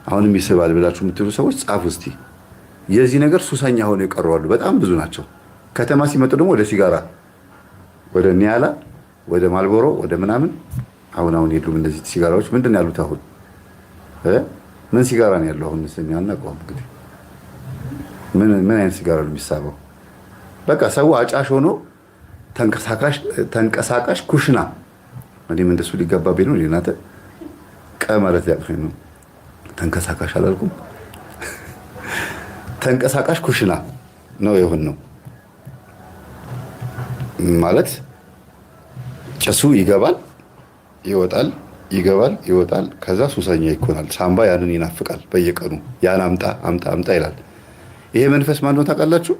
አሁንም ይስባል ብላችሁ የምትሉ ሰዎች ጻፉ እስቲ። የዚህ ነገር ሱሰኛ ሆነው የቀሩ አሉ፣ በጣም ብዙ ናቸው። ከተማ ሲመጡ ደግሞ ወደ ሲጋራ፣ ወደ ኒያላ፣ ወደ ማልቦሮ፣ ወደ ምናምን አሁን የሉም እነዚህ ሲጋራዎች። ምንድን ነው ያሉት አሁን? ምን ሲጋራ ነው ያለው አሁን? እኛ አናውቀውም። እንግዲህ ምን አይነት ሲጋራ ነው የሚሳበው? በቃ ሰው አጫሽ ሆኖ ተንቀሳቃሽ ኩሽና። እኔም እንደሱ ሊገባብኝ ነው እናንተ። ቀ ማለት ያቅፈኝ ነው። ተንቀሳቃሽ አላልኩም። ተንቀሳቃሽ ኩሽና ነው የሆን ነው ማለት። ጭሱ ይገባል ይወጣል፣ ይገባል ይወጣል። ከዛ ሱሰኛ ይኮናል። ሳምባ ያንን ይናፍቃል። በየቀኑ ያን አምጣ አምጣ አምጣ ይላል። ይሄ መንፈስ ማን ነው ታውቃላችሁ?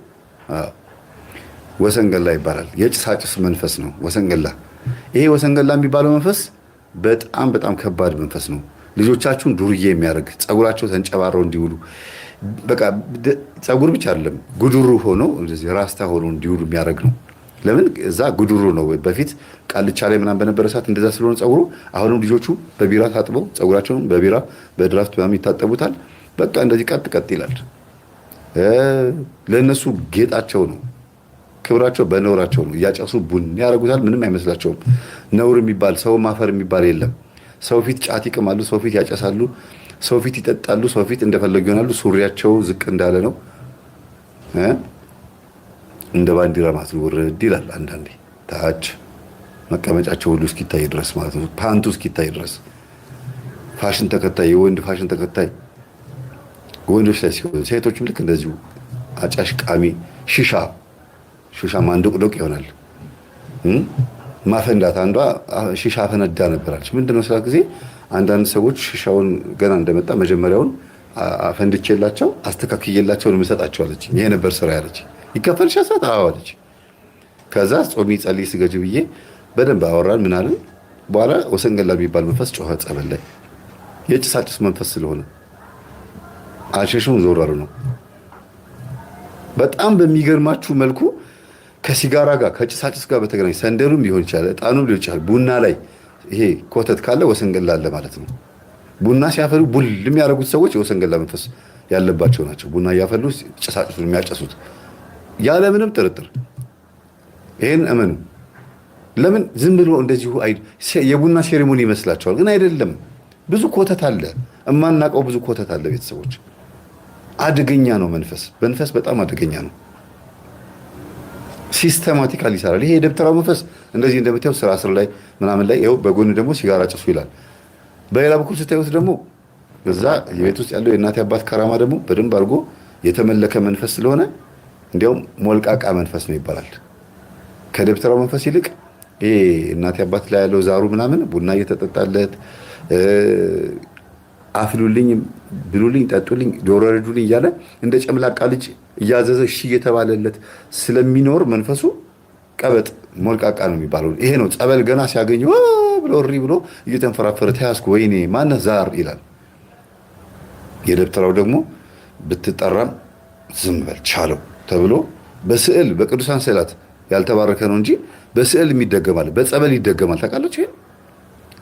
ወሰንገላ ይባላል። የጭሳጭስ መንፈስ ነው ወሰንገላ። ይሄ ወሰንገላ የሚባለው መንፈስ በጣም በጣም ከባድ መንፈስ ነው። ልጆቻችሁን ዱርዬ የሚያደርግ ጸጉራቸው ተንጨባረው እንዲውሉ፣ በቃ ጸጉር ብቻ አይደለም ጉዱሩ ሆኖ እንደዚህ ራስታ ሆኖ እንዲውሉ የሚያደርግ ነው። ለምን እዛ ጉዱሩ ነው። በፊት ቃልቻ ላይ ምናምን በነበረ ሰዓት እንደዛ ስለሆነ ጸጉሩ፣ አሁንም ልጆቹ በቢራ ታጥበው ጸጉራቸውን በቢራ በድራፍት ምናምን ይታጠቡታል። በቃ እንደዚህ ቀጥ ቀጥ ይላል። ለእነሱ ጌጣቸው ነው፣ ክብራቸው በነውራቸው ነው። እያጨሱ ቡን ያደርጉታል። ምንም አይመስላቸውም። ነውር የሚባል ሰው ማፈር የሚባል የለም። ሰው ፊት ጫት ይቅማሉ፣ ሰው ፊት ያጨሳሉ፣ ሰው ፊት ይጠጣሉ፣ ሰው ፊት እንደፈለጉ ይሆናሉ። ሱሪያቸው ዝቅ እንዳለ ነው። እንደ ባንዲራ ማለት ነው። ውርድ ይላል አንዳንዴ ታች መቀመጫቸው ሁሉ እስኪታይ ድረስ ማለት ነው። ፓንቱ እስኪታይ ድረስ ፋሽን ተከታይ፣ የወንድ ፋሽን ተከታይ ወንዶች ላይ ሲሆን፣ ሴቶችም ልክ እንደዚሁ አጫሽ፣ ቃሚ፣ ሺሻ ማንዶቅዶቅ ይሆናል። ማፈንዳት አንዷ ሺሻ ፈነዳ ነበራለች። ምንድነው ስላ ጊዜ አንዳንድ ሰዎች ሺሻውን ገና እንደመጣ መጀመሪያውን አፈንድቼላቸው አስተካክዬላቸው ነው የምሰጣቸው አለች። ይሄ ነበር ስራ ያለች። ይከፈልሽ ሰዓት አዋለች። ከዛ ጾሚ ጸልይ ስገጅ ብዬ በደንብ አወራን ምን አለን። በኋላ ወሰንገላ የሚባል መንፈስ ጮኸ ጸበል ላይ። የጭሳጭስ መንፈስ ስለሆነ አልሸሹም ዞር አሉ ነው። በጣም በሚገርማችሁ መልኩ ከሲጋራ ጋር ከጭሳጭስ ጋር በተገናኘ ሰንደሉም ሊሆን ይችላል፣ እጣኑም ሊሆን ይችላል። ቡና ላይ ይሄ ኮተት ካለ ወሰንገላ አለ ማለት ነው። ቡና ሲያፈሉ ቡል የሚያደርጉት ሰዎች የወሰንገላ መንፈስ ያለባቸው ናቸው። ቡና እያፈሉ ጭሳጭሱን የሚያጨሱት ያለ ምንም ጥርጥር። ይሄን እመኑ። ለምን ዝም ብሎ እንደዚሁ የቡና ሴሬሞኒ ይመስላቸዋል፣ ግን አይደለም። ብዙ ኮተት አለ፣ እማናውቀው ብዙ ኮተት አለ። ቤተሰቦች አደገኛ ነው መንፈስ በጣም አደገኛ ነው። ሲስተማቲካሊ ይሰራል። ይሄ የደብተራው መንፈስ እንደዚህ እንደምታዩት ስራ ስር ላይ ምናምን ላይ ይኸው በጎን ደግሞ ሲጋራ ጭሱ ይላል። በሌላ በኩል ስታዩት ደግሞ በዛ የቤት ውስጥ ያለው የእናቴ አባት ከራማ ደግሞ በደንብ አድርጎ የተመለከ መንፈስ ስለሆነ እንዲያውም ሞልቃቃ መንፈስ ነው ይባላል። ከደብተራው መንፈስ ይልቅ ይሄ እናቴ አባት ላይ ያለው ዛሩ ምናምን ቡና እየተጠጣለት አፍሉልኝ፣ ብሉልኝ፣ ጠጡልኝ፣ ዶሮ ረዱልኝ እያለ እንደ ጨምላቃ ልጅ እያዘዘ እሺ እየተባለለት ስለሚኖር መንፈሱ ቀበጥ ሞልቃቃ ነው የሚባለው። ይሄ ነው ጸበል ገና ሲያገኝ ብሎ እሪ ብሎ እየተንፈራፈረ ተያዝኩ ወይኔ ማነህ ዛር ይላል። የደብተራው ደግሞ ብትጠራም ዝም በል ቻለው ተብሎ በስዕል በቅዱሳን ስዕላት ያልተባረከ ነው እንጂ በስዕል ይደገማል፣ በጸበል ይደገማል። ታውቃለች። ይሄ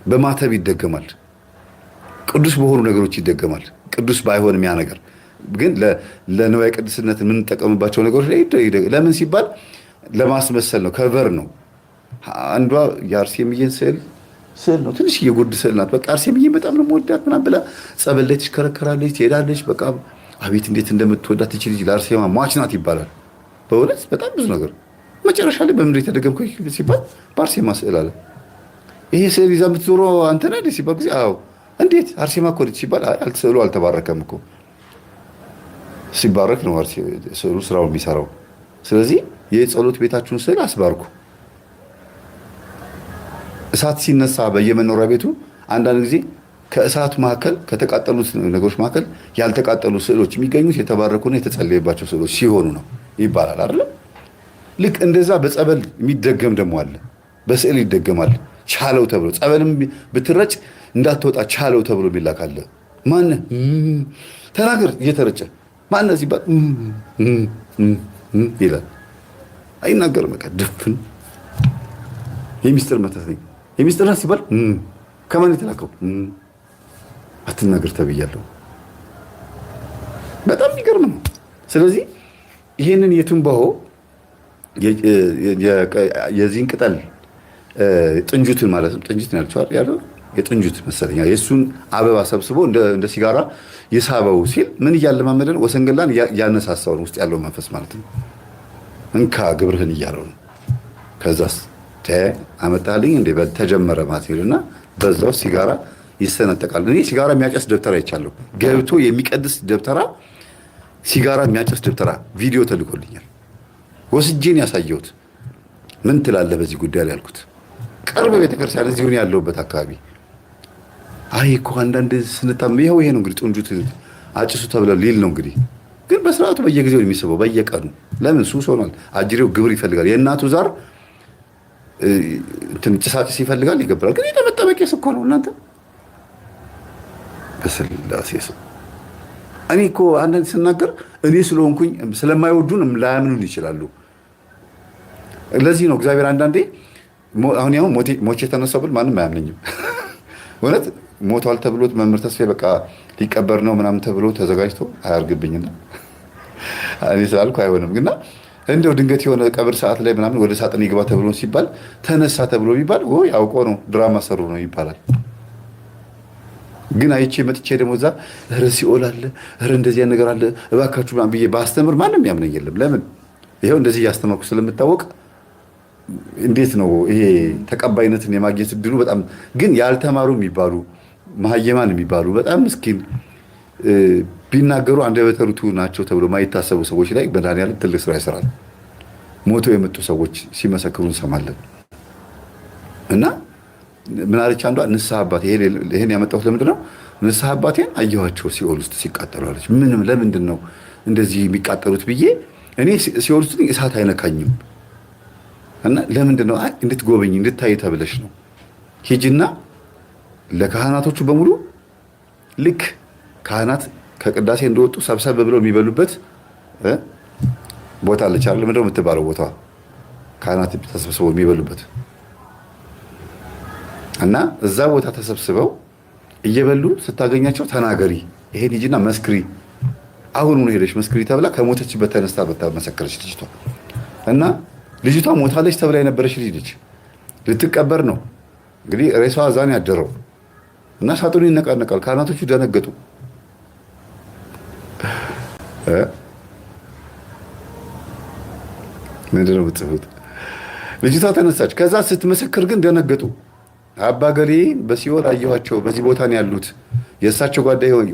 በማተብ ይደገማል፣ ቅዱስ በሆኑ ነገሮች ይደገማል። ቅዱስ ባይሆንም ያ ነገር ግን ለንዋየ ቅድስነት የምንጠቀምባቸው ነገሮች ላይ ለምን ሲባል ለማስመሰል ነው። ከቨር ነው። አንዷ የአርሴምዬን ስዕል ነው፣ ትንሽ የጉርድ ስዕል ናት። በቃ አርሴምዬን በጣም ነው የምወዳት ምናምን ብላ ጸበል ላይ ትሽከረከራለች፣ ትሄዳለች። በቃ አቤት እንዴት እንደምትወዳት ትችል ልጅ ለአርሴማ ሟች ናት ይባላል። በእውነት በጣም ብዙ ነገር መጨረሻ ላይ በምድር የተደገምከው ሲባል በአርሴማ ስዕል አለ። ይሄ ስዕል ይዛ የምትዞረው አንተ ነህ ሲባል ጊዜ አዎ እንዴት አርሴማ እኮ ልጅ ሲባል ስዕሉ አልተባረከም እኮ። ሲባረክ ነው ስዕሉ ስራውን የሚሰራው። ስለዚህ የጸሎት ቤታችሁን ስዕል አስባርኩ። እሳት ሲነሳ በየመኖሪያ ቤቱ አንዳንድ ጊዜ ከእሳቱ መካከል ከተቃጠሉት ነገሮች መካከል ያልተቃጠሉ ስዕሎች የሚገኙት የተባረኩና የተጸለየባቸው ስዕሎች ሲሆኑ ነው ይባላል አይደል? ልክ እንደዛ በጸበል የሚደገም ደግሞ አለ። በስዕል ይደገማል። ቻለው ተብሎ ጸበልም ብትረጭ እንዳትወጣ ቻለው ተብሎ የሚላካለ። ማነህ ተናገር እየተረጨ ማነህ ሲባል ይላል። አይናገርም። በቃ ድፍን የሚስጥር መተት ነኝ። የሚስጥር ናት ሲባል ከማን የተላከው አትናገር ተብያለሁ። በጣም የሚገርም ነው። ስለዚህ ይህንን የትንባሆ የዚህን ቅጠል ጥንጁትን ማለት ነው። ጥንጁትን ያለው የጥንጁት መሰለኛ የእሱን አበባ ሰብስቦ እንደ ሲጋራ የሳበው ሲል ምን እያለማመደ ነው? ወሰንገላን ያነሳሳው ነው ውስጥ ያለው መንፈስ ማለት ነው። እንካ ግብርህን እያለው ነው። ከዛስ አመጣልኝ እንደ ተጀመረ ማለት ይልና በዛው ሲጋራ ይሰነጠቃል። እኔ ሲጋራ የሚያጨስ ደብተራ አይቻለሁ። ገብቶ የሚቀድስ ደብተራ፣ ሲጋራ የሚያጨስ ደብተራ ቪዲዮ ተልኮልኛል። ወስጄን ያሳየሁት። ምን ትላለህ በዚህ ጉዳይ ላይ ያልኩት። ቅርብ ቤተክርስቲያን እዚሁን ያለውበት አካባቢ አይ እኮ አንዳንድ ስንታም ይሄው ይሄ ነው እንግዲህ ጥንጁት አጭሱ ተብለ ሊል ነው እንግዲህ። ግን በስርዓቱ በየጊዜው የሚስበው በየቀኑ ለምን ሱስ ሆኗል። አጅሬው ግብር ይፈልጋል። የእናቱ ዛር እንትን ጭሳጭስ ይፈልጋል፣ ይገብራል። ግን የተመጠመቅ እኮ ነው እናንተ በስላሴ ስም። እኔ እኮ አንዳንድ ስናገር እኔ ስለሆንኩኝ ስለማይወዱን ላያምኑን ይችላሉ። ለዚህ ነው እግዚአብሔር አንዳንዴ አሁን ያው ሞቼ የተነሳው ብል ማንም አያምነኝም። እውነት ሞቷል ተብሎት መምህር ተስፋዬ በቃ ሊቀበር ነው ምናምን ተብሎ ተዘጋጅቶ አያርግብኝና እኔ ስላልኩ አይሆንም። ግና እንደው ድንገት የሆነ ቀብር ሰዓት ላይ ምናምን ወደ ሳጥን ይግባ ተብሎ ሲባል ተነሳ ተብሎ ቢባል ወይ አውቆ ነው ድራማ ሰሩ ነው ይባላል። ግን አይቼ መጥቼ ደግሞ እዛ ኧረ ሲኦል አለ ኧረ እንደዚህ ነገር አለ እባካችሁ ምናምን ብዬ ባስተምር ማንም ያምነኝ የለም። ለምን ይኸው እንደዚህ እያስተማርኩ ስለምታወቅ እንዴት ነው ይሄ ተቀባይነትን የማግኘት እድሉ በጣም ግን ያልተማሩ የሚባሉ መሀየማን የሚባሉ በጣም ምስኪን ቢናገሩ አንደበተ ርቱዕ ናቸው ተብሎ ማይታሰቡ ሰዎች ላይ መድኃኒዓለም ትልቅ ስራ ይሰራል። ሞቶ የመጡ ሰዎች ሲመሰክሩ እንሰማለን። እና ምን አለች አንዷ ንስሐ አባት ይሄን ያመጣሁት ለምንድን ነው? ንስሐ አባቴን አየኋቸው ሲኦል ውስጥ ሲቃጠሉ አለች። ምንም ለምንድን ነው እንደዚህ የሚቃጠሉት ብዬ እኔ ሲኦል ውስጥ እሳት አይነካኝም እና ለምንድን ነው እንድትጎበኝ እንድታይ ተብለሽ ነው። ሂጂና ለካህናቶቹ በሙሉ ልክ ካህናት ከቅዳሴ እንደወጡ ሰብሰብ ብለው የሚበሉበት ቦታ አለች አይደል? ምንድነው የምትባለው ቦታ? ካህናት ተሰብስበው የሚበሉበት እና እዛ ቦታ ተሰብስበው እየበሉ ስታገኛቸው ተናገሪ፣ ይሄን ሂጂና መስክሪ፣ አሁኑኑ ሄደሽ መስክሪ ተብላ ከሞተችበት ተነስታ መሰከረች ልጅቷ። እና ልጅቷ ሞታለች ተብላ የነበረች ልጅ ነች። ልትቀበር ነው እንግዲህ ሬሷ እዛን ያደረው እና ሳጥኑ ይነቃነቃል። ካህናቶቹ ደነገጡ። ምንድን ነው የምትጽፉት? ልጅቷ ተነሳች። ከዛ ስትመሰክር ግን ደነገጡ። አባ ገሌ በሲኦል አየኋቸው፣ በዚህ ቦታ ነው ያሉት። የእሳቸው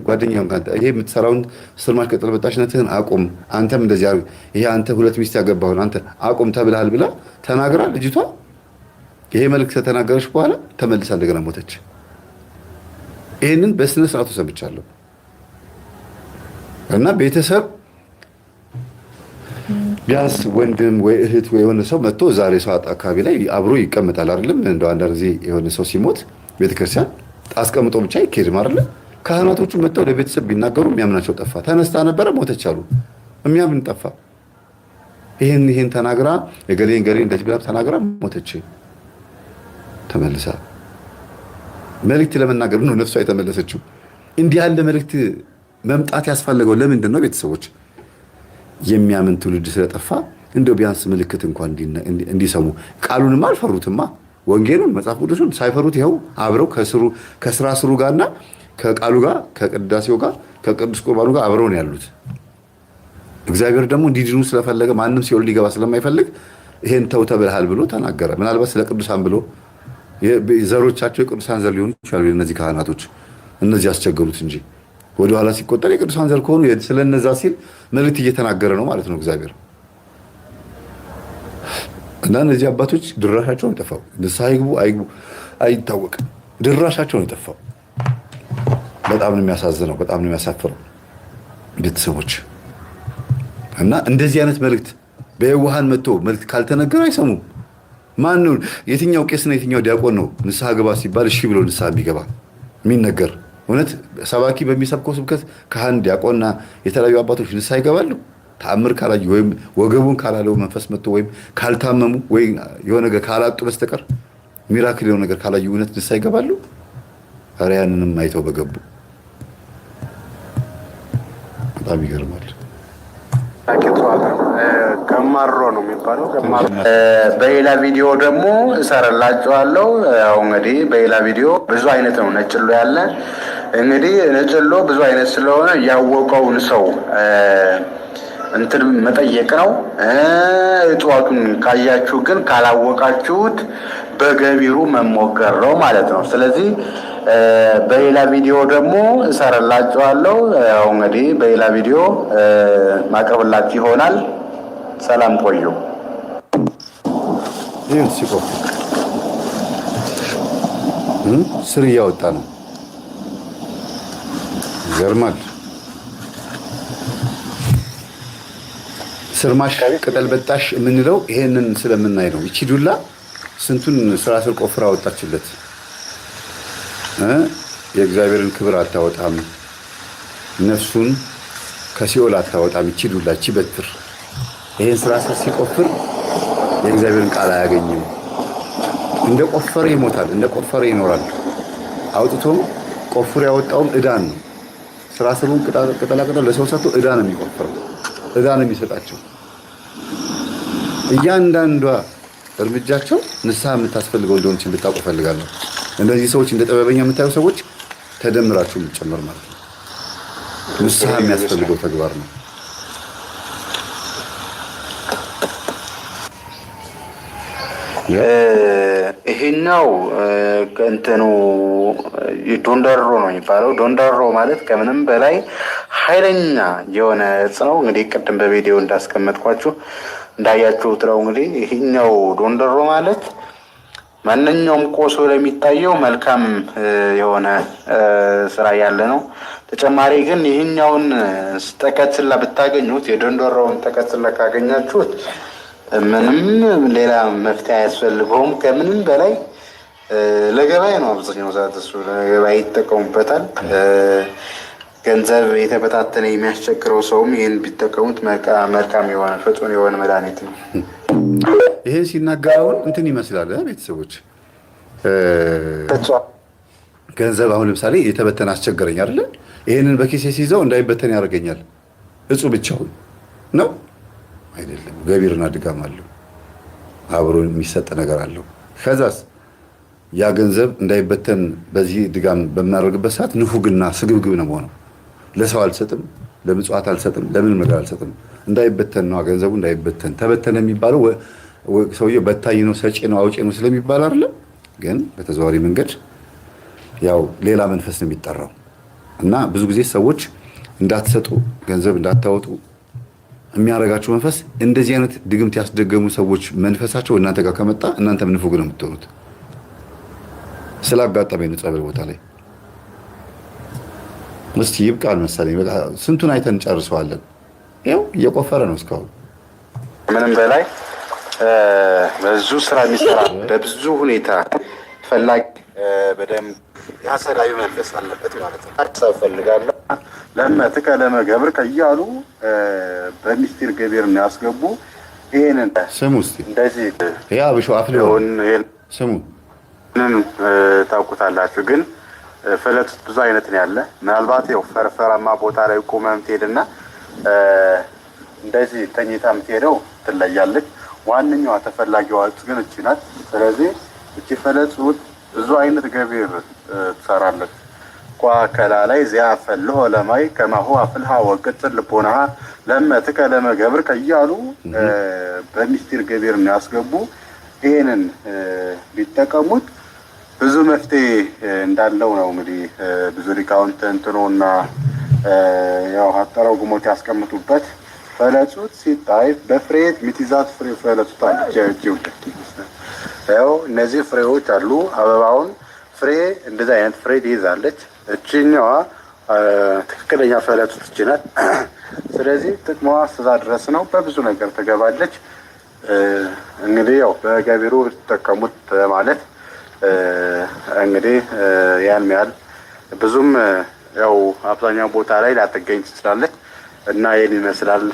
ጓደኛ ይሄ የምትሰራውን ስርማሽ ቅጠል በጣሽነትህን አቁም፣ አንተም እንደዚያ ይሄ አንተ 2 ሚስት ያገባሁን አንተ አቁም ተብልሃል ብላ ተናግራ ልጅቷ ይሄ መልእክት ከተናገረች በኋላ ተመልሳ እንደገና ሞተች። ይህንን በስነ ስርዓቱ ሰምቻለሁ። እና ቤተሰብ ቢያንስ ወንድም ወይ እህት ወይ የሆነ ሰው መጥቶ ዛሬ ሰው አካባቢ ላይ አብሮ ይቀመጣል አይደለም? እንደው አንዳንድ ጊዜ የሆነ ሰው ሲሞት ቤተክርስቲያን አስቀምጦ ብቻ ይኬድም አይደለም? ካህናቶቹ መጥተው ለቤተሰብ ቢናገሩ የሚያምናቸው ጠፋ። ተነስታ ነበረ ሞተች አሉ። የሚያምን ጠፋ። ይሄን ተናግራ የገሌን ገሌ እንደዚህ ብላ ተናግራ ሞተች። ተመልሳ መልእክት ለመናገር ነው ነፍሷ የተመለሰችው። እንዲህ ያለ መልእክት መምጣት ያስፈልገው ለምንድን ነው? ቤተሰቦች የሚያምን ትውልድ ስለጠፋ እንደው ቢያንስ ምልክት እንኳን እንዲሰሙ። ቃሉንማ አልፈሩትማ። ወንጌሉን መጽሐፍ ቅዱስን ሳይፈሩት ይኸው አብረው ከስራ ስሩ ጋርና ከቃሉ ጋር ከቅዳሴው ጋር ከቅዱስ ቁርባኑ ጋር አብረው ነው ያሉት። እግዚአብሔር ደግሞ እንዲድኑ ስለፈለገ ማንም ሲኦል ሊገባ ስለማይፈልግ ይሄን ተው ተብልሃል ብሎ ተናገረ። ምናልባት ስለ ቅዱሳን ብሎ ዘሮቻቸው የቅዱሳን ዘር ሊሆኑ ይችላሉ እነዚህ ካህናቶች፣ እነዚህ ያስቸገሩት እንጂ ወደኋላ ሲቆጠር የቅዱሳን ዘር ከሆኑ ስለነዛ ሲል መልእክት እየተናገረ ነው ማለት ነው እግዚአብሔር። እና እነዚህ አባቶች ድራሻቸውን የጠፋው ንስሐ ይግቡ አይግቡ አይታወቅም። ድራሻቸውን የጠፋው በጣም ነው የሚያሳዝነው፣ በጣም ነው የሚያሳፍረው ቤተሰቦች። እና እንደዚህ አይነት መልእክት በየዋሃን መጥቶ መልእክት ካልተነገረ አይሰሙም። ማን ነው? የትኛው ቄስ ነው የትኛው ዲያቆን ነው ንስሐ ግባ ሲባል እሺ ብሎ ንስሐ የሚገባ የሚነገር? እውነት ሰባኪ በሚሰብከው ስብከት ካህን ዲያቆንና የተለያዩ አባቶች ንስሐ ይገባሉ? ተአምር ካላዩ ወይም ወገቡን ካላለው መንፈስ መጥቶ ወይም ካልታመሙ ወይ የሆነ ነገር ካላጡ በስተቀር ሚራክል የሆነ ነገር ካላዩ እውነት ንስሐ ይገባሉ? ኧረ ያንንም አይተው በገቡ። በጣም ይገርማል። ገማሮ ነው የሚባለው። በሌላ ቪዲዮ ደግሞ እሰራላችኋለሁ። ያው እንግዲህ በሌላ ቪዲዮ ብዙ አይነት ነው ነጭሎ ያለ። እንግዲህ ነጭሎ ብዙ አይነት ስለሆነ ያወቀውን ሰው እንትን መጠየቅ ነው። እጽዋቱን ካያችሁ ግን ካላወቃችሁት በገቢሩ መሞከር ነው ማለት ነው። ስለዚህ በሌላ ቪዲዮ ደግሞ እሰራላችኋለሁ። ያው እንግዲህ በሌላ ቪዲዮ ማቅረብላችሁ ይሆናል። ሰላም ቆዩ። ይህ ሲቆ ስር እያወጣ ነው። ይገርማል። ስርማሽ ቅጠል በጣሽ የምንለው ይሄንን ስለምናይ ነው። ይቺ ዱላ ስንቱን ስራ ስር ቆፍራ ወጣችለት። የእግዚአብሔርን ክብር አታወጣም፣ ነፍሱን ከሲኦል አታወጣም። ይቺ ዱላ ይቺ በትር ይሄን ስራ ስር ሲቆፍር የእግዚአብሔርን ቃል አያገኝም። እንደ ቆፈረ ይሞታል፣ እንደ ቆፈረ ይኖራል። አውጥቶም ቆፍሮ ያወጣውም ዕዳን ነው። ስራ ስሩን ቅጠላቅጠል ለሰው ሰጥቶ ዕዳ ነው የሚቆፍረው፣ ዕዳ ነው የሚሰጣቸው። እያንዳንዷ እርምጃቸው ንስሐ የምታስፈልገው እንደሆነች እንድታውቁ እፈልጋለሁ። እነዚህ ሰዎች እንደ ጥበበኛ የምታዩ ሰዎች ተደምራችሁ የምትጨመር ማለት ነው። ንስሐ የሚያስፈልገው ተግባር ነው። ይሄኛው እንትኑ ዶንዳሮ ነው የሚባለው። ዶንዳሮ ማለት ከምንም በላይ ኃይለኛ የሆነ እጽ ነው። እንግዲህ ቅድም በቪዲዮ እንዳስቀመጥኳችሁ እንዳያችሁት ነው። እንግዲህ ይሄኛው ዶንዳሮ ማለት ማንኛውም ቆሶ ለሚታየው መልካም የሆነ ስራ ያለ ነው። ተጨማሪ ግን ይሄኛውን ተቀጽላ ብታገኙት፣ የዶንዳሮውን ተቀጽላ ካገኛችሁት ምንም ሌላ መፍትሄ አያስፈልገውም። ከምንም በላይ ለገበያ ነው። አብዛኛው ሰዓት እሱ ለገበያ ይጠቀሙበታል። ገንዘብ የተበታተነ የሚያስቸግረው ሰውም ይህን ቢጠቀሙት መልካም የሆነ ፍጹም የሆነ መድኃኒት ነው። ይህን ሲናገረውን እንትን ይመስላል። ቤተሰቦች ገንዘብ አሁን ለምሳሌ የተበተነ አስቸገረኝ አይደለ? ይህንን በኪሴ ሲይዘው እንዳይበተን ያደርገኛል። እጹ ብቻውን ነው አይደለም። ገቢርና ድጋም አለው፣ አብሮ የሚሰጥ ነገር አለው። ከዛስ ያ ገንዘብ እንዳይበተን በዚህ ድጋም በሚያደርግበት ሰዓት ንፉግና ስግብግብ ነው የሆነው። ለሰው አልሰጥም፣ ለምጽዋት አልሰጥም፣ ለምንም ነገር አልሰጥም። እንዳይበተን ነው ገንዘቡ እንዳይበተን። ተበተነ የሚባለው ሰውየው በታኝ ነው ሰጪ ነው አውጪ ነው ስለሚባል አይደለም። ግን በተዘዋዋሪ መንገድ ያው ሌላ መንፈስ ነው የሚጠራው እና ብዙ ጊዜ ሰዎች እንዳትሰጡ ገንዘብ እንዳታወጡ የሚያደርጋቸው መንፈስ እንደዚህ አይነት ድግምት ያስደገሙ ሰዎች መንፈሳቸው እናንተ ጋር ከመጣ እናንተ ምን ንፉግ ነው የምትሆኑት። ስላጋጠመኝ ነው ጸበል ቦታ ላይ። እስቲ ይብቃል መሰለኝ። በቃ ስንቱን አይተን እንጨርሰዋለን። ያው እየቆፈረ ነው እስካሁን። ምንም በላይ በዙ ስራ የሚሰራ በብዙ ሁኔታ ፈላጊ በደንብ ያሰዳዊ መንፈስ አለበት ማለት ነው። ሀሳብ ፈልጋለሁ ለመትከ ለመገብር ከያሉ በሚስጢር ገቢር ነው ያስገቡ። ይሄንን ስሙ እስቲ እንደዚህ ያ ብሾ አፍሊውን ስሙ ታውቁታላችሁ። ግን ፈለጥ ብዙ አይነት ነው ያለ። ምናልባት ያው ፈርፈራማ ቦታ ላይ ቆመህ የምትሄድና እንደዚህ ተኝታ የምትሄደው ትለያለች። ዋነኛዋ ተፈላጊዋ ግን እቺ ናት። ስለዚህ እቺ ፈለጥ ብዙ አይነት ገቢር ትሰራለች። ኳከላ ላይ ዚያ ፈልሆ ለማይ ከማሁ አፍልሃ ወቅጽል ልቦናሃ ለመትከ ለመገብር ከያሉ በሚስጢር ገቢር ነው ያስገቡ። ይሄንን ቢጠቀሙት ብዙ መፍትሄ እንዳለው ነው እንግዲህ ብዙ ሊቃውንት እንትኖና ያው አጠራው ጉሞት ያስቀምጡበት። ፈለጹት ሲታይ በፍሬት ሚቲዛት ፍሬ ፈለጹት አልጀው ያው እነዚህ ፍሬዎች አሉ። አበባውን ፍሬ እንደዚህ አይነት ፍሬ ትይዛለች። እቺኛዋ ትክክለኛ ፈለጹት እቺ ናት። ስለዚህ ጥቅሟ እስከዛ ድረስ ነው። በብዙ ነገር ትገባለች። እንግዲህ ያው በገቢሩ ተጠቀሙት ማለት እንግዲህ ያን ያህል ብዙም ያው አብዛኛው ቦታ ላይ ላትገኝ ትችላለች እና ይሄን ይመስላል።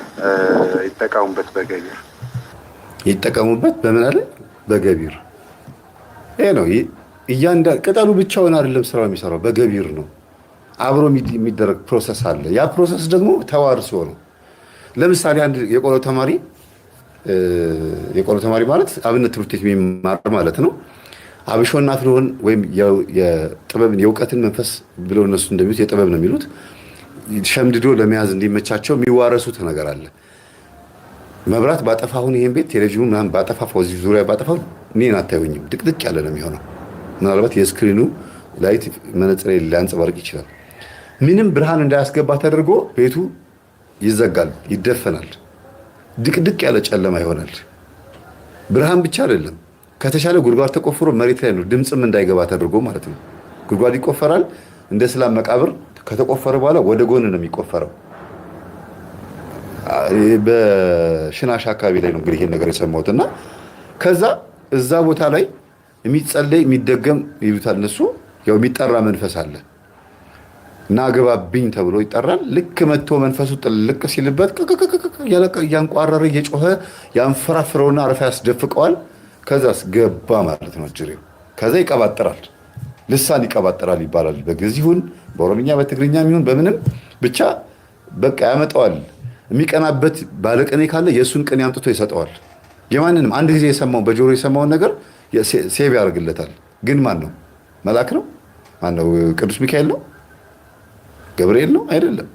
ይጠቀሙበት በገቢር ይጠቀሙበት። በምን አለ በገቢር ይሄ ነው። ቅጠሉ ብቻውን አይደለም ስራው የሚሰራው በገቢር ነው። አብሮ የሚደረግ ፕሮሰስ አለ። ያ ፕሮሰስ ደግሞ ተዋርሶ ነው። ለምሳሌ አንድ የቆሎ ተማሪ ማለት አብነት ትምህርት ቤት የሚማር ማለት ነው። አብሾና ፍልሆን ወይም የጥበብን የእውቀትን መንፈስ ብለው እነሱ እንደሚሉት የጥበብ ነው የሚሉት ሸምድዶ ለመያዝ እንዲመቻቸው የሚዋረሱት ነገር አለ። መብራት ባጠፋሁን ይሄን ቤት ቴሌቪዥኑ ምናምን ባጠፋፋው እዚህ ዙሪያ ባጠፋው እኔን አታዩኝም። ድቅድቅ ያለ ነው የሚሆነው። ምናልባት የስክሪኑ ላይት መነጽሬ ሊያንጸባርቅ ይችላል። ምንም ብርሃን እንዳያስገባ ተደርጎ ቤቱ ይዘጋል፣ ይደፈናል። ድቅድቅ ያለ ጨለማ ይሆናል። ብርሃን ብቻ አይደለም፣ ከተሻለ ጉድጓድ ተቆፍሮ መሬት ላይ ነው ድምፅም እንዳይገባ ተደርጎ ማለት ነው። ጉድጓድ ይቆፈራል። እንደ እስላም መቃብር ከተቆፈረ በኋላ ወደ ጎን ነው የሚቆፈረው። በሽናሽ አካባቢ ላይ ነው እንግዲህ ይሄን ነገር የሰማሁት እና ከዛ እዛ ቦታ ላይ የሚጸለይ የሚደገም ይሉታል እነሱ። ያው የሚጠራ መንፈስ አለ እና ግባብኝ ተብሎ ይጠራል። ልክ መጥቶ መንፈሱ ጥልቅ ሲልበት እያንቋረረ እየጮኸ ያንፈራፍረውና አረፋ ያስደፍቀዋል። ከዛስ ገባ ማለት ነው ጅሬው። ከዛ ይቀባጥራል፣ ልሳን ይቀባጥራል ይባላል። በግዕዝ ይሁን በኦሮምኛ በትግርኛ ይሁን በምንም ብቻ በቃ ያመጣዋል። የሚቀናበት ባለቅኔ ካለ የእሱን ቅኔ አምጥቶ ይሰጠዋል። የማንንም አንድ ጊዜ የሰማው በጆሮ የሰማውን ነገር ሴቭ ያደርግለታል። ግን ማን ነው? መልአክ ነው? ማን ነው? ቅዱስ ሚካኤል ነው? ገብርኤል ነው? አይደለም።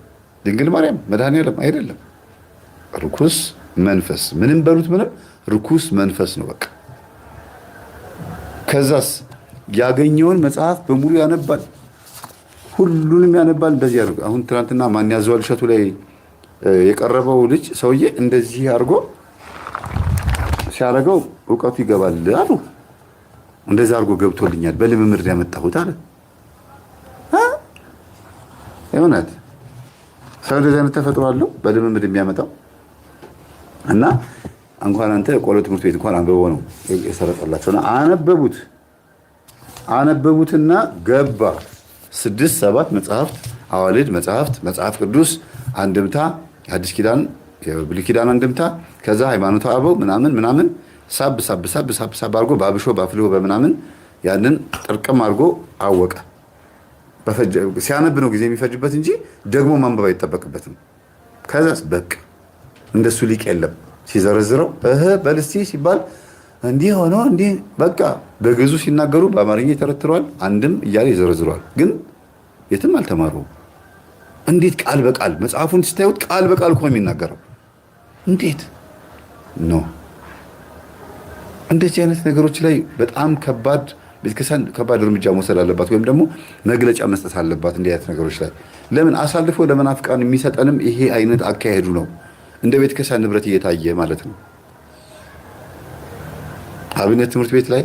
ድንግል ማርያም መድኃኔዓለም አይደለም። ርኩስ መንፈስ ምንም በሉት ምንም ርኩስ መንፈስ ነው በቃ። ከዛስ ያገኘውን መጽሐፍ በሙሉ ያነባል፣ ሁሉንም ያነባል። እንደዚህ አድርጎ አሁን ትናንትና ማን ያዘዋል እሸቱ ላይ የቀረበው ልጅ ሰውዬ እንደዚህ አድርጎ ሲያደርገው እውቀቱ ይገባል አሉ። እንደዚህ አድርጎ ገብቶልኛል፣ በልምምድ ያመጣሁት አለ። እውነት ሰው እንደዚህ አይነት ተፈጥሮ አለው በልምምድ የሚያመጣው። እና እንኳን አንተ ቆሎ ትምህርት ቤት እንኳን አንብበው ነው የሰረጠላቸውና አነበቡትና ገባ 6-7 መጽሐፍት፣ አዋልድ መጽሐፍት፣ መጽሐፍ ቅዱስ አንድምታ፣ የአዲስ ኪዳን የብሉይ ኪዳን አንድምታ፣ ከዛ ሃይማኖተ አበው ምናምን ሳብ አድርጎ በአብሾ በአፍልሆ በምናምን ያንን ጥርቅም አድርጎ አወቀ። ሲያነብ ነው ጊዜ የሚፈጅበት እንጂ ደግሞ ማንበብ አይጠበቅበትም። ከዛስ በቃ እንደሱ ሊቅ የለም። ሲዘረዝረው በልስቲ ሲባል እንዲህ ሆኖ እንዲህ በቃ በግዕዙ ሲናገሩ በአማርኛ ይተረትረዋል። አንድም እያለ ይዘረዝረዋል። ግን የትም አልተማሩ። እንዴት ቃል በቃል መጽሐፉን ስታዩት ቃል በቃል እኮ ነው የሚናገረው። እንዴት ነው እንደዚህ አይነት ነገሮች ላይ በጣም ከባድ ቤተክርስቲያን ከባድ እርምጃ መውሰድ አለባት፣ ወይም ደግሞ መግለጫ መስጠት አለባት። እንዲህ አይነት ነገሮች ላይ ለምን አሳልፎ ለመናፍቃን የሚሰጠንም ይሄ አይነት አካሄዱ ነው፣ እንደ ቤተክርስቲያን ንብረት እየታየ ማለት ነው። አብነት ትምህርት ቤት ላይ